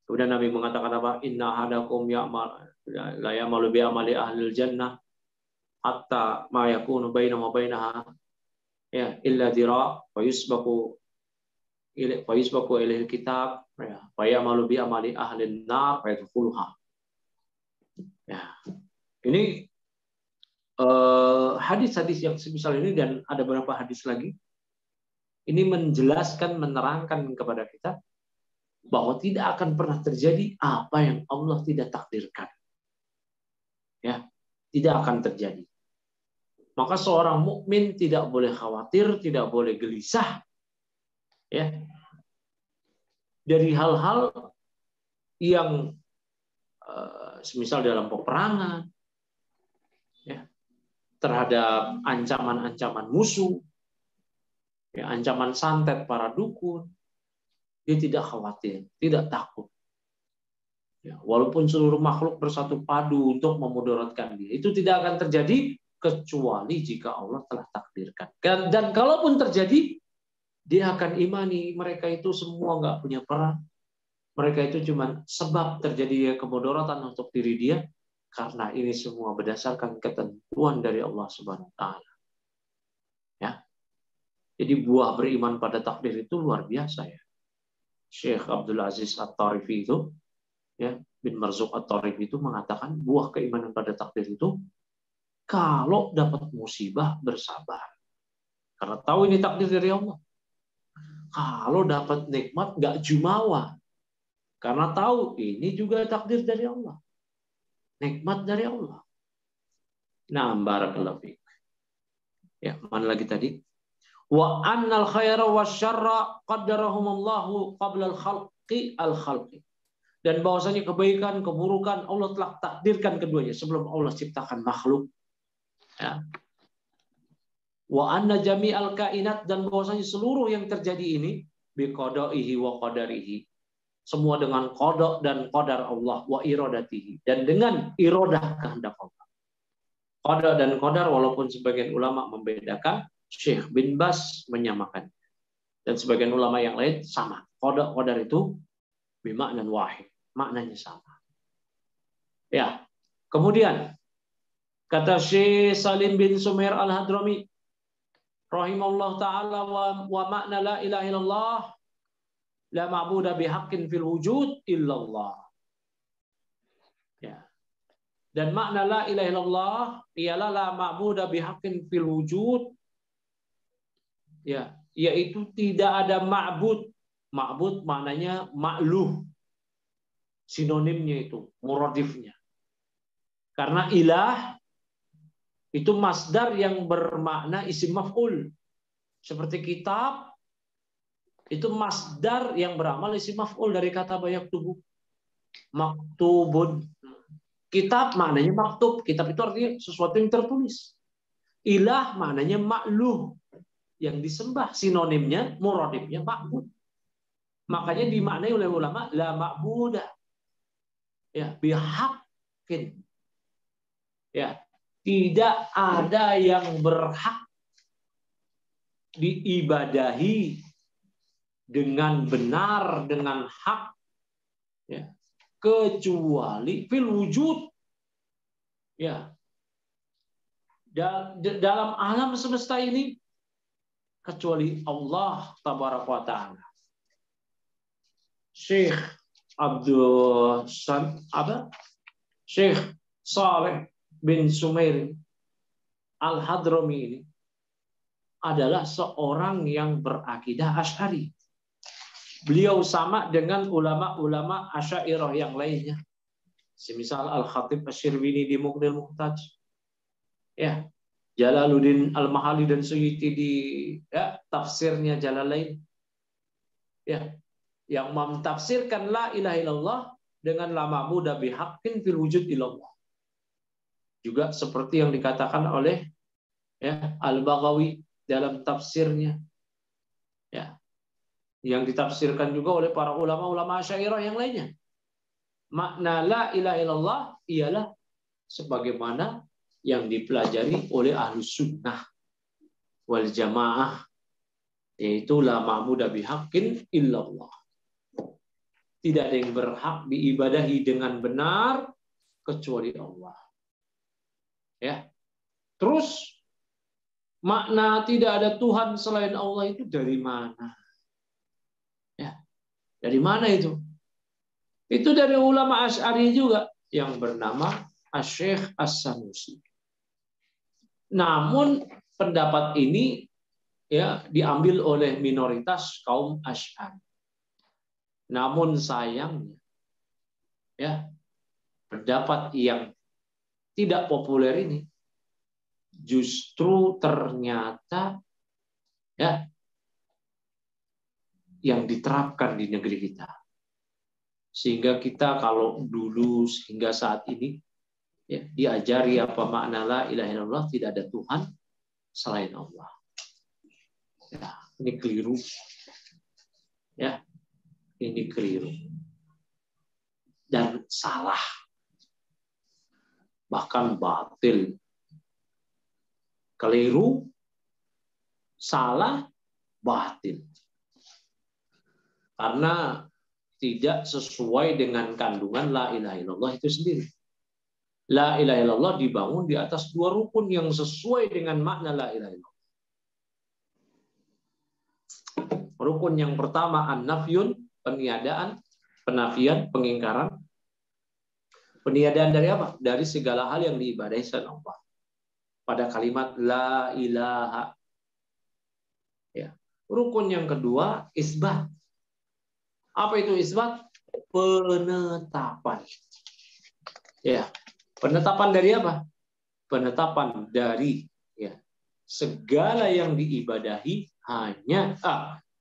Kemudian Nabi mengatakan apa? Inna hadakum la ya'malu bi amali ahlil jannah hatta ma yakunu bainahu wa bainaha ya illa dira wa yusbaqu ilaihi kitab ya wa ya'malu bi amali ahlin nar fa yadkhuluha. Ya. Ini hadis-hadis yang semisal ini, dan ada beberapa hadis lagi, ini menjelaskan, menerangkan kepada kita bahwa tidak akan pernah terjadi apa yang Allah tidak takdirkan. Ya, tidak akan terjadi. Maka seorang mukmin tidak boleh khawatir, tidak boleh gelisah, ya, dari hal-hal yang semisal dalam peperangan, ya, terhadap ancaman-ancaman musuh, ya, ancaman santet para dukun. Dia tidak khawatir, tidak takut. Ya, walaupun seluruh makhluk bersatu padu untuk memudaratkan dia, itu tidak akan terjadi kecuali jika Allah telah takdirkan. Dan kalaupun terjadi, dia akan imani mereka itu semua nggak punya peran. Mereka itu cuma sebab terjadi kemudaratan untuk diri dia, karena ini semua berdasarkan ketentuan dari Allah Subhanahu wa taala. Ya. Jadi buah beriman pada takdir itu luar biasa, ya. Syekh Abdul Aziz At-Tarifi itu, ya, bin Marzuq At-Tharib itu mengatakan buah keimanan pada takdir itu kalau dapat musibah bersabar. Karena tahu ini takdir dari Allah. Kalau dapat nikmat nggak jumawa. Karena tahu ini juga takdir dari Allah. Nikmat dari Allah. Nah, barakallahu fiik. Ya, mana lagi tadi? Wa annal khaira wasyarra qaddarahumullahu qabla al-khalqi. Dan bahwasanya kebaikan, keburukan Allah telah takdirkan keduanya sebelum Allah ciptakan makhluk. Ya. Wa anna jami'al kainat, dan bahwasanya seluruh yang terjadi ini biqada'ihi wa qadarihi. Semua dengan qada dan qadar Allah, wa iradatihi, dan dengan iradah kehendak Allah. Qada dan qadar walaupun sebagian ulama membedakan, Syekh bin Bas menyamakan. Dan sebagian ulama yang lain sama. Qada qadar itu bimaknan wahid, maknanya sama. Ya. Kemudian kata Syekh Salim bin Sumair Al-Hadrami rahimahullah taala, wa makna la ilaha illallah la ma'budu bihaqqin fil wujud illallah. Ya. Dan makna la ilaha illallah ialah la ma'budu bihaqqin fil wujud, ya, yaitu tidak ada ma'bud. Ma'bud maknanya ma'luh. Sinonimnya itu, muradifnya. Karena ilah itu masdar yang bermakna isim maf'ul. Seperti kitab itu masdar yang beramal isim maf'ul dari kata yaktubu. Maktubun. Kitab maknanya maktub. Kitab itu artinya sesuatu yang tertulis. Ilah maknanya ma'luh, yang disembah. Sinonimnya, muradifnya ma'bud. Makanya dimaknai oleh ulama la ma'budah. Ya, bihaqqin. Ya, tidak ada yang berhak diibadahi dengan benar, dengan hak, ya, kecuali fil wujud, ya, dalam alam semesta ini, kecuali Allah tabaraka wa taala. Syekh Syekh Saleh bin Sumair Al-Hadrami ini adalah seorang yang berakidah Asy'ari. Beliau sama dengan ulama-ulama Asy'ariyah yang lainnya. Semisal Al-Khatib Asy-Syirwini di Mughnil Muhtaj. Ya, Jalaluddin Al-Mahali dan Suyuti di tafsirnya Jalalain. Ya, yang mentafsirkan la ilaha illallah dengan la ma'budu bihaqqin fil wujud illallah. Juga seperti yang dikatakan oleh Al-Baghawi dalam tafsirnya. Ya. Yang ditafsirkan juga oleh para ulama-ulama Asy'ariyah yang lainnya. Makna la ilaha illallah ialah sebagaimana yang dipelajari oleh Ahlus Sunnah wal Jamaah, yaitu la ma'budu bihaqqin illallah. Tidak ada yang berhak diibadahi dengan benar kecuali Allah. Ya. Terus makna tidak ada Tuhan selain Allah itu dari mana? Ya. Dari mana itu? Itu dari ulama Asy'ari juga yang bernama Asy-Syaikh As-Sanusi. Namun pendapat ini ya diambil oleh minoritas kaum Asy'ari. Namun sayangnya ya pendapat yang tidak populer ini justru ternyata ya yang diterapkan di negeri kita. Sehingga kita kalau dulu hingga saat ini ya, diajari apa makna la ilaha illallah, tidak ada Tuhan selain Allah. Ya, ini keliru. Ya, ini keliru. Dan salah. Bahkan batil. Keliru, salah, batil. Karena tidak sesuai dengan kandungan la ilaha illallah itu sendiri. La ilaha illallah dibangun di atas dua rukun yang sesuai dengan makna la ilaha illallah. Rukun yang pertama an-nafyun, peniadaan, penafian, pengingkaran. Peniadaan dari apa? Dari segala hal yang diibadahi selain Allah. Pada kalimat la ilaha. Ya. Rukun yang kedua, isbat. Apa itu isbat? Penetapan. Ya. Penetapan dari apa? Penetapan dari ya segala yang diibadahi hanya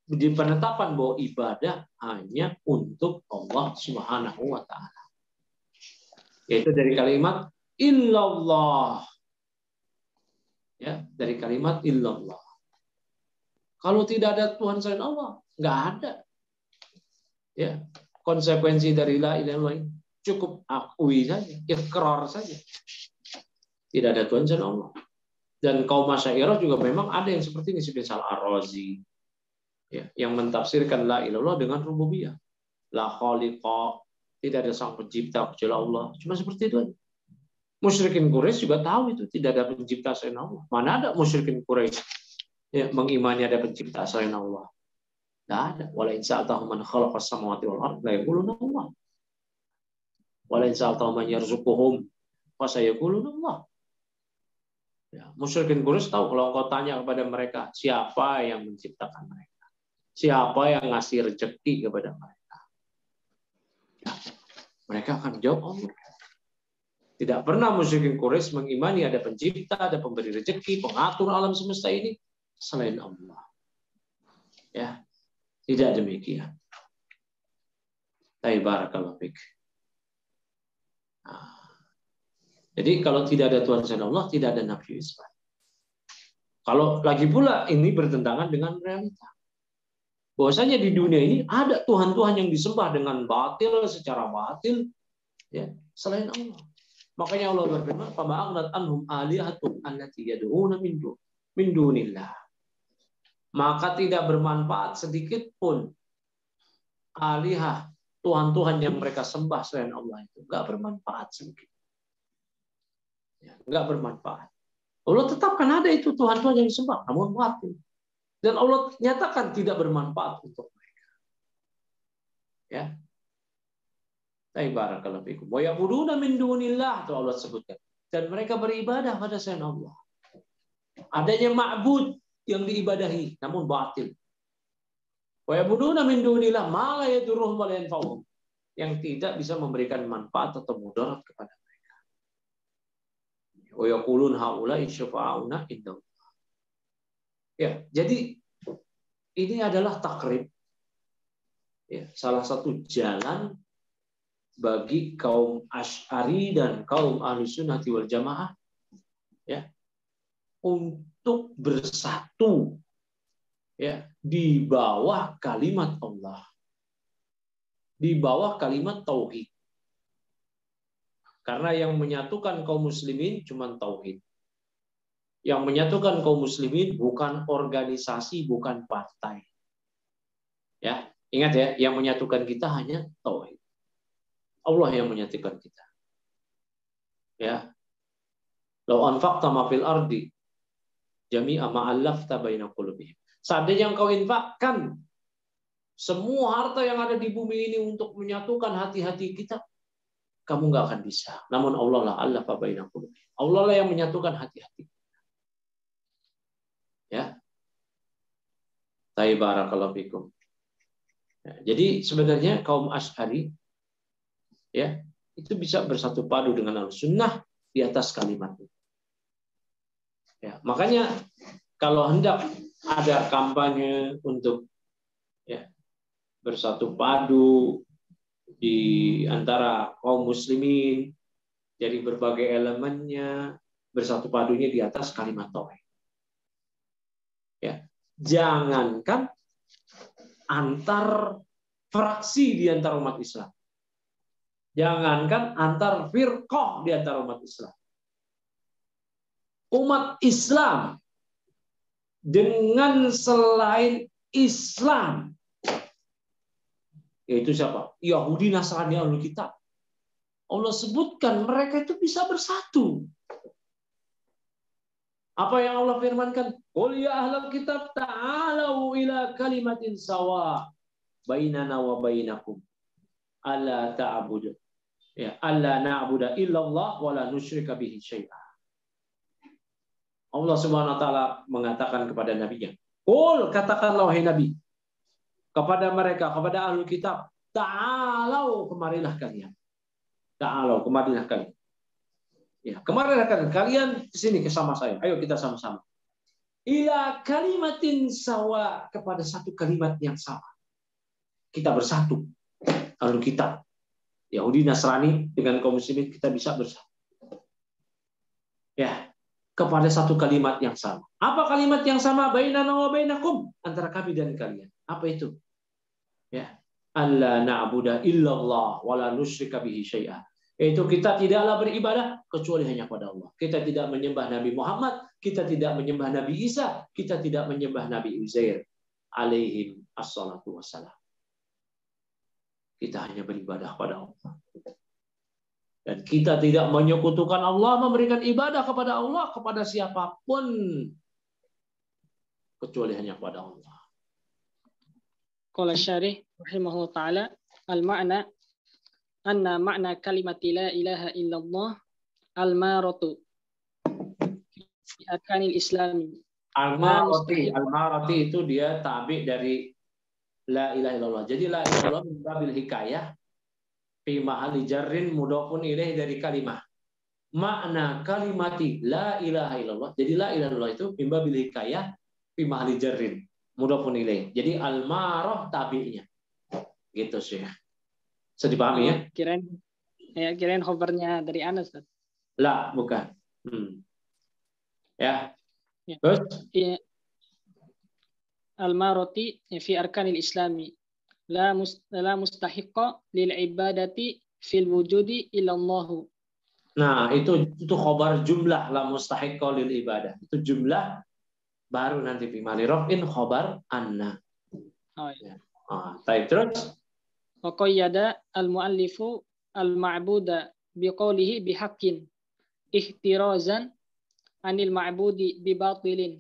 di penetapan bahwa ibadah hanya untuk Allah Subhanahu wa taala. Yaitu dari kalimat illallah. Ya, dari kalimat illallah. Kalau tidak ada Tuhan selain Allah, nggak ada. Ya, konsekuensi dari la ilaha illallah ini cukup akui saja, ikrar saja. Tidak ada Tuhan selain Allah. Dan kaum Asy'ariyah juga memang ada yang seperti ini, seperti Al-Razi, ya, yang mentafsirkan la ilaha illallah dengan rububiyah. La khaliqa, tidak ada sang pencipta kecuali Allah. Cuma seperti itu aja. Musyrikin Quraisy juga tahu itu tidak ada pencipta selain Allah. Mana ada musyrikin Quraisy ya, mengimani ada pencipta selain Allah? Tidak ada. Wala in sa'altahum man khalaqas samawati wal ardh la yaquluna Allah. Wala in sa'altahum man yarzuquhum fa sayaquluna Allah. Ya, musyrikin Quraisy tahu kalau engkau tanya kepada mereka siapa yang menciptakan mereka, siapa yang ngasih rezeki kepada mereka, ya, mereka akan jawab Allah. Tidak pernah musyrikin Quraisy mengimani ada pencipta, ada pemberi rezeki, pengatur alam semesta ini selain Allah. Ya, tidak demikian. Barakallahu fik. Jadi kalau tidak ada Tuhan selain Allah, tidak ada nafi isbat. Kalau lagi pula ini bertentangan dengan realita. Bahwasanya di dunia ini ada Tuhan-Tuhan yang disembah dengan batil, secara batil, ya, selain Allah. Makanya Allah berfirman, "Fama'aghnat anhum alihatum allati yad'una min dunillah." Maka tidak bermanfaat sedikit pun alihah, Tuhan-Tuhan yang mereka sembah selain Allah itu. Nggak bermanfaat sedikit. Ya, nggak bermanfaat. Allah tetapkan ada itu Tuhan-Tuhan yang disembah, namun batil. Dan Allah nyatakan tidak bermanfaat untuk mereka. Ya. Barakallahu fikum. Wa ya'buduna min dunillah, itu Allah sebutkan. Dan mereka beribadah pada selain Allah. Adanya ma'bud yang diibadahi namun batil. Wa ya'buduna min dunillah ma la yadurruhum wa la yanfa'uhum, yang tidak bisa memberikan manfaat atau mudarat kepada mereka. Wa yaqulun haula'i syafa'una indallah. Ya, jadi ini adalah takrib. Ya, salah satu jalan bagi kaum Asy'ari dan kaum Ahlussunnah wal Jamaah, ya, untuk bersatu, ya, di bawah kalimat Allah, di bawah kalimat tauhid. Karena yang menyatukan kaum muslimin cuma tauhid. Yang menyatukan kaum muslimin bukan organisasi, bukan partai. Ya, ingat ya, yang menyatukan kita hanya tauhid. Allah yang menyatukan kita. Ya. Lau anfaqta ma fil ardi jami'a ma allafta baina qulubihim. Seandainya engkau infakkan semua harta yang ada di bumi ini untuk menyatukan hati-hati kita, kamu nggak akan bisa. Namun Allah lah allafa baina qulubihim. Allah lah yang menyatukan hati-hati. Ya. Barakallahu fikum. Ya, jadi sebenarnya kaum Asy'ari, ya, itu bisa bersatu padu dengan Ahlussunnah di atas kalimat itu. Ya, makanya kalau hendak ada kampanye untuk, ya, bersatu padu di antara kaum muslimin dari berbagai elemennya, bersatu padunya di atas kalimat tauhid. Ya, jangankan antar fraksi di antara umat Islam. Jangankan antar firqah di antara umat Islam. Umat Islam dengan selain Islam, yaitu siapa? Yahudi, Nasrani, Ahlul Kitab. Allah sebutkan mereka itu bisa bersatu. Apa yang Allah firmankan? Qul ya ahlal kitab ta'alau ila kalimatin sawa bainana wa bainakum alla ta'budu. Ya, alla na'budu illallah wa la nusyrika bihi syai'a. Allah Subhanahu wa taala mengatakan kepada nabinya, "Qul," katakanlah wahai Nabi, kepada mereka, kepada ahlul kitab, ta'alau, kemarilah kalian. Ta'alau, kemarilah kalian. Ya, kemarilah kalian ke sini sama saya. Ayo kita sama-sama. Ila kalimatin sawa, kepada satu kalimat yang sama. Kita bersatu. Ahlul kitab, Yahudi, Nasrani dengan kaum muslimin, kita bisa bersatu. Ya, kepada satu kalimat yang sama. Apa kalimat yang sama? Bainana wa bainakum, antara kami dan kalian. Apa itu? Ya, alla na'budu illallah wa la nusyrika bihi syai'a. Yaitu kita tidaklah beribadah kecuali hanya pada Allah. Kita tidak menyembah Nabi Muhammad, kita tidak menyembah Nabi Isa, kita tidak menyembah Nabi Uzair alaihim assalatu wassalam. Kita hanya beribadah pada Allah. Dan kita tidak menyekutukan Allah, memberikan ibadah kepada Allah, kepada siapapun, kecuali hanya kepada Allah. Qala syarih rahimahullah ta'ala, al-ma'na anna ma'na kalimati la ilaha illallah al-maratu fi arkanil islami. Al-marati itu dia tabi dari la ilaha illallah. Jadi la ilaha illallah min babil hikayah fi mahalli jarrin mudhafun ilaih dari kalimah. Makna kalimati la ilaha illallah. Jadi la ilaha illallah itu min babil hikayah fi mahalli jarrin mudhafun ilaih. Jadi al-marah tabi'nya. Gitu sih. Bisa dipahami ya? Kirain khobarnya dari Anas. La, bukan. Ya. Terus? Ya. Al-marati fi arkanil islami la mustahiqqa lil ibadati fil wujudi illallahu. Nah, itu khobar jumlah, la mustahiqqa lil ibadah. Itu jumlah baru nanti fi mali raf'in khobar anna. Oh ya. Terus Wa qayyada al-muallifu al-ma'buda biqaulihi bihaqqin ihtirazan anil ma'budi bi batilin.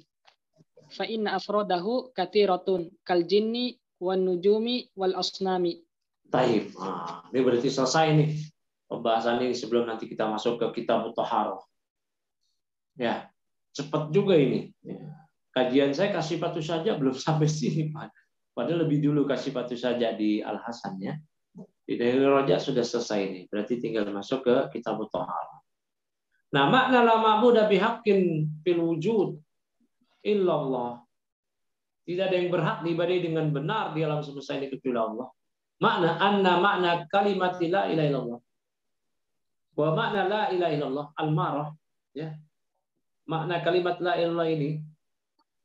Fa inna afradahu katiratun kal jinni wan nujumi wal asnami. Taib. Ini berarti selesai nih pembahasan ini sebelum nanti kita masuk ke kitab Thaharah. Ya, cepat juga ini. Ya. Kajian saya kasih patu saja belum sampai sini, Pak. Padahal lebih dulu kasih patu saja di Al-Hasan ya. Di Dalil Raja sudah selesai ini. Berarti tinggal masuk ke kitab Thaharah. Nah, makna la ma'budu bihaqqin fil wujud illallah. Tidak ada yang berhak diibadahi dengan benar di alam semesta ini kecuali Allah. Makna kalimat la ilaha illallah. Wa makna la ilaha illallah al-marah ya. Makna kalimat la ilaha illallah ini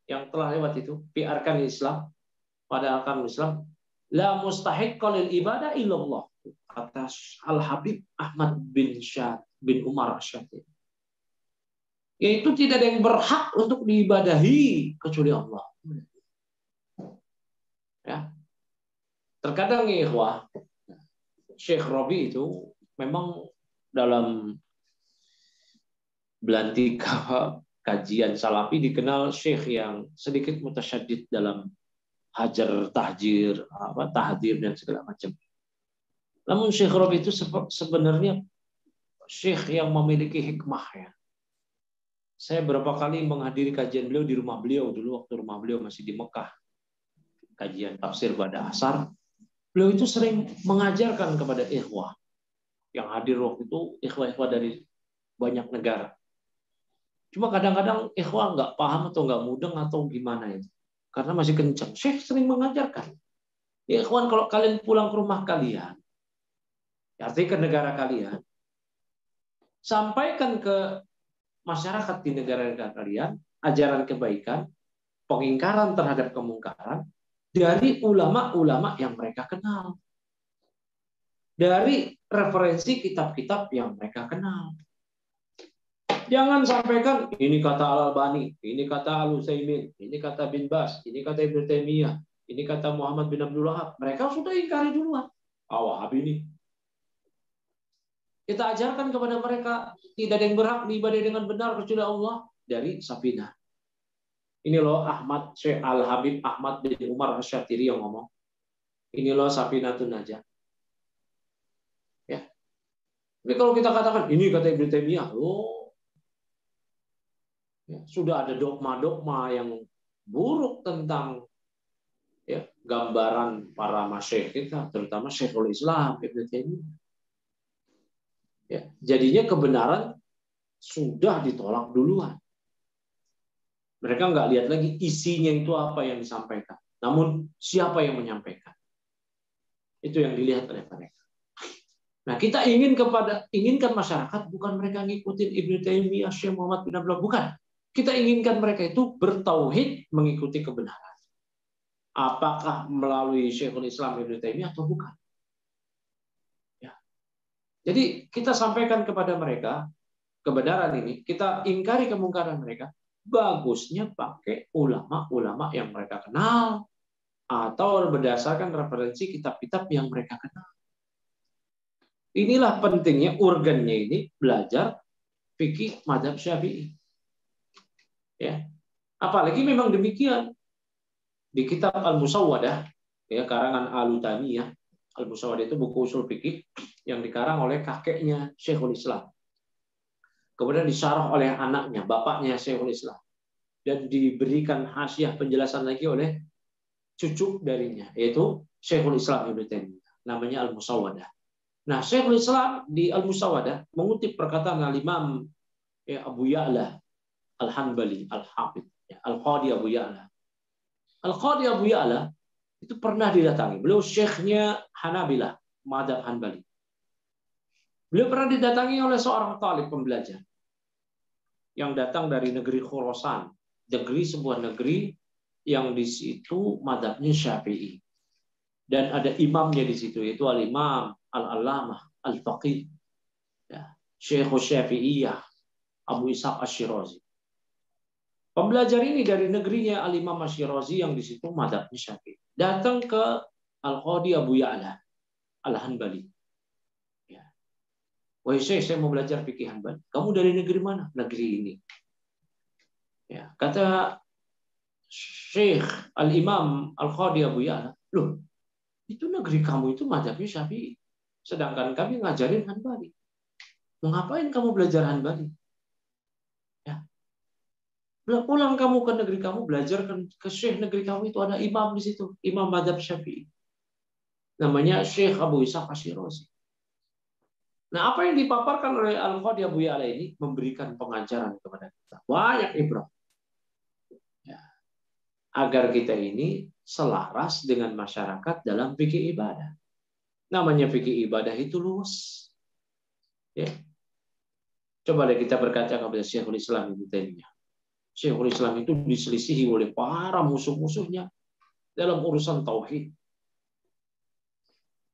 yang telah lewat itu fi arkanil Islam, pada arkanul Islam, la mustahiqqa lil ibadah illallah. Kata Al-Habib Ahmad bin Umar Syatib. Yaitu tidak ada yang berhak untuk diibadahi kecuali Allah. Ya. Terkadang ikhwah, Syekh Robi itu memang dalam belantika kajian salafi dikenal syekh yang sedikit mutasyaddid dalam hajar tahjir, tahdir dan segala macam. Namun Syekh Robi itu sebenarnya syekh yang memiliki hikmah ya. Saya berapa kali menghadiri kajian beliau di rumah beliau dulu waktu rumah beliau masih di Mekah. Kajian tafsir pada asar. Beliau itu sering mengajarkan kepada ikhwah yang hadir waktu itu, ikhwah-ikhwah dari banyak negara. Cuma kadang-kadang ikhwah nggak paham atau nggak mudeng atau gimana itu. Karena masih kencang. Syekh sering mengajarkan. Ya ikhwan, kalau kalian pulang ke rumah kalian, artinya ke negara kalian, sampaikan ke masyarakat di negara-negara kalian ajaran kebaikan, pengingkaran terhadap kemungkaran dari ulama-ulama yang mereka kenal. Dari referensi kitab-kitab yang mereka kenal. Jangan sampaikan ini kata Al-Albani, ini kata Al-Utsaimin, ini kata Bin Bas, ini kata Ibnu Taimiyah, ini kata Muhammad bin Abdul Wahab. Mereka sudah ingkari duluan. Wahabi ini. Kita ajarkan kepada mereka tidak ada yang berhak diibadahi dengan benar kecuali Allah dari Safinah. Ini loh Ahmad Syekh Al-Habib Ahmad bin Umar Asy-Syatiri yang ngomong. Ini loh Safinatun Najah. Ya. Tapi kalau kita katakan ini kata Ibnu Taimiyah, ya, sudah ada dogma-dogma yang buruk tentang ya, gambaran para masyayikh kita, terutama Syekhul Islam Ibnu Taimiyah. Ya, jadinya kebenaran sudah ditolak duluan. Mereka nggak lihat lagi isinya itu apa yang disampaikan, namun siapa yang menyampaikan. Itu yang dilihat oleh mereka. Nah, kita inginkan masyarakat bukan mereka ngikutin Ibnu Taimiyah, Syekh Muhammad bin Abdullah, bukan. Kita inginkan mereka itu bertauhid, mengikuti kebenaran. Apakah melalui Syekhul Islam Ibnu Taimiyah atau bukan? Ya. Jadi kita sampaikan kepada mereka kebenaran ini, kita ingkari kemungkaran mereka. Bagusnya pakai ulama-ulama yang mereka kenal atau berdasarkan referensi kitab-kitab yang mereka kenal. Inilah pentingnya, urgennya ini belajar fikih mazhab Syafi'i. Ya. Apalagi memang demikian di kitab Al-Musawwadah, ya, karangan Al-Utamiyah. Al-Musawwadah itu buku usul fikih yang dikarang oleh kakeknya Syekhul Islam. Kemudian disyarah oleh anaknya, bapaknya Syekhul Islam, dan diberikan hasyiah penjelasan lagi oleh cucu darinya, yaitu Syekhul Islam Ibnu Taimiyah. Namanya Al-Musawwadah. Nah, Syekhul Islam di Al-Musawwadah mengutip perkataan Al-Imam Abu Ya'la Al-Hanbali, Al-Hafidh, Al-Qadi Abu Ya'la. Al-Qadi Abu Ya'la itu pernah didatangi. Beliau syekhnya Hanabilah, Madzhab Hanbali. Beliau pernah didatangi oleh seorang talib pembelajar yang datang dari negeri Khurasan, sebuah negeri yang di situ madzhabnya Syafi'i. Dan ada imamnya di situ, yaitu Al-Imam Al-Allamah Al-Faqih, ya, Syekh Syafi'iyah Abu Ishaq Asy-Syirazi. Pembelajar ini dari negerinya Al-Imam Asy-Syirazi yang di situ madzhabnya Syafi'i. Datang ke Al-Qadi Abu Ya'la Al-Hanbali. Ya. Wahai Syekh, saya mau belajar fikih Hanbali. Kamu dari negeri mana? Negeri ini. Ya, kata Syekh Al-Imam Al-Qadi Abu Ya'la, loh, itu negeri kamu itu madzhabnya Syafi'i. Sedangkan kami ngajarin Hanbali. Mengapain kamu belajar Hanbali? Ya. Pulang kamu ke negeri kamu, belajar ke syekh negeri kamu, itu ada imam di situ, imam madzhab Syafi'i. Namanya Syekh Abu Ishaq Asy-Syirazi. Nah, apa yang dipaparkan oleh Al-Qadi Abu Ya'la ini memberikan pengajaran kepada kita. Banyak ibrah. Ya. Agar kita ini selaras dengan masyarakat dalam fikih ibadah. Namanya fikih ibadah itu luas. Ya. Coba deh kita berkaca kepada Syekhul Islam Ibnu Taimiyah. Syekhul Islam itu diselisihi oleh para musuh-musuhnya dalam urusan tauhid.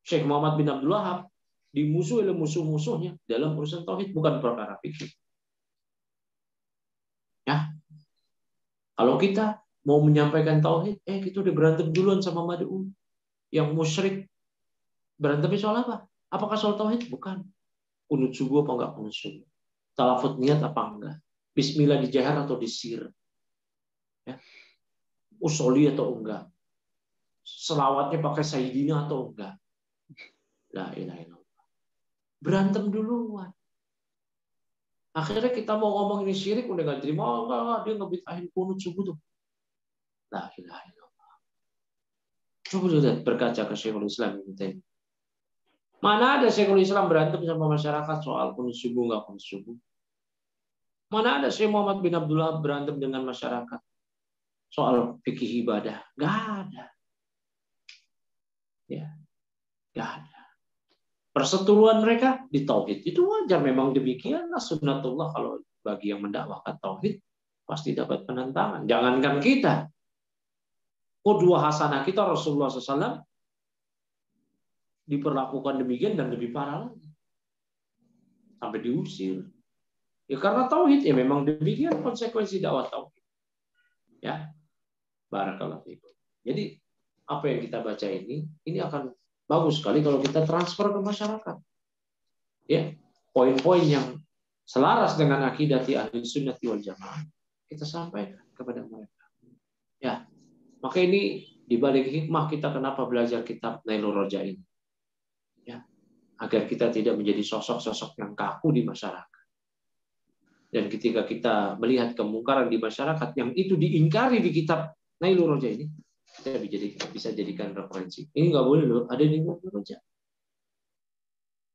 Syekh Muhammad bin Abdul Wahab dimusuhi oleh musuh-musuhnya dalam urusan tauhid, bukan perkara fikih. Ya. Kalau kita mau menyampaikan tauhid, kita udah berantem duluan sama mad'u yang musyrik. Berantemnya soal apa? Apakah soal tauhid? Bukan. Qunut subuh apa enggak qunut subuh? Talafut niat apa enggak? Bismillah dijahar atau disir? Ya. Usoli atau enggak? Selawatnya pakai sayyidina atau enggak? La ilaha illallah. Berantem duluan. Akhirnya kita mau ngomong ini syirik, udah nggak terima. Enggak, dia ngebid'ahin qunut subuh tuh. La ilaha illallah. Coba lihat, berkaca ke Syekhul Islam Ibnu Taimiyah. Mana ada Syekhul Islam berantem sama masyarakat soal qunut subuh nggak qunut subuh? Mana ada Syekh Muhammad bin Abdullah berantem dengan masyarakat soal fikih ibadah? Nggak ada. Ya, nggak ada. Perseteruan mereka di tauhid itu wajar, memang demikianlah sunnatullah. Kalau bagi yang mendakwahkan tauhid pasti dapat penentangan. Jangankan kita, qudwah hasanah kita Rasulullah SAW diperlakukan demikian dan lebih parah lagi, sampai diusir. Ya karena tauhid, ya memang demikian konsekuensi dakwah tauhid. Ya, barakallahu fikum. Jadi apa yang kita baca ini akan bagus sekali kalau kita transfer ke masyarakat. Ya, poin-poin yang selaras dengan akidah ahli sunnati wal jamaah kita sampaikan kepada mereka. Ya, maka ini di balik hikmah kita kenapa belajar kitab Nailur Raja ini. Ya, agar kita tidak menjadi sosok-sosok yang kaku di masyarakat. Dan ketika kita melihat kemungkaran di masyarakat yang itu diingkari di kitab Nailur Roja ini, kita bisa jadikan referensi. Ini nggak boleh loh, ada di Nailur Roja.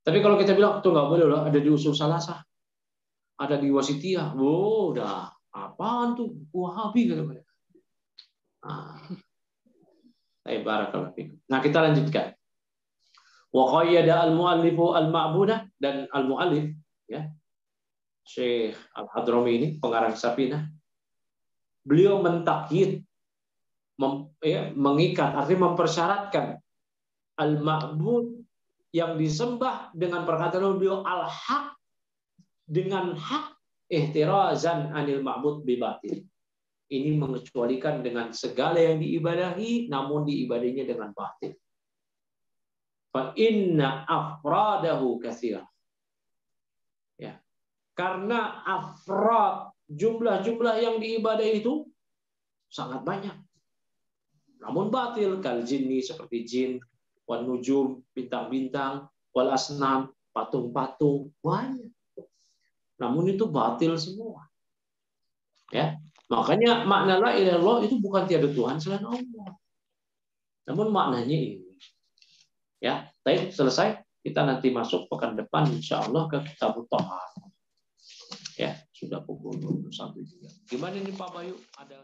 Tapi kalau kita bilang itu nggak boleh loh, ada di Usul Salasah, ada di Wasitiyah, wow, udah apaan tuh Wahabi kata mereka. Nah, kita lanjutkan. Wa qayyada al-mu'allifu al-ma'budah, dan al-mu'allif ya, Syekh Al-Hadrami ini pengarang Safinah, beliau mentakyid, mengikat, artinya mempersyaratkan al-ma'bud yang disembah dengan perkataan beliau al-haq, dengan hak, ihtirazan anil ma'bud bi batil. Ini mengecualikan dengan segala yang diibadahi, namun diibadinya dengan batil. Fa inna afradahu katsira. Ya. Karena afrad, jumlah-jumlah yang diibadahi itu sangat banyak. Namun batil, kal jinni, seperti jin, wan nujum, bintang-bintang, wal asnam, patung-patung, banyak. Namun itu batil semua. Ya. Makanya makna la ilaha illallah itu bukan tiada Tuhan selain Allah. Namun maknanya ini. Ya, baik, selesai. Kita nanti masuk pekan depan insyaallah ke kitab Thaharat. Ya, sudah pukul 21 juga. Gimana ini Pak Bayu? Ada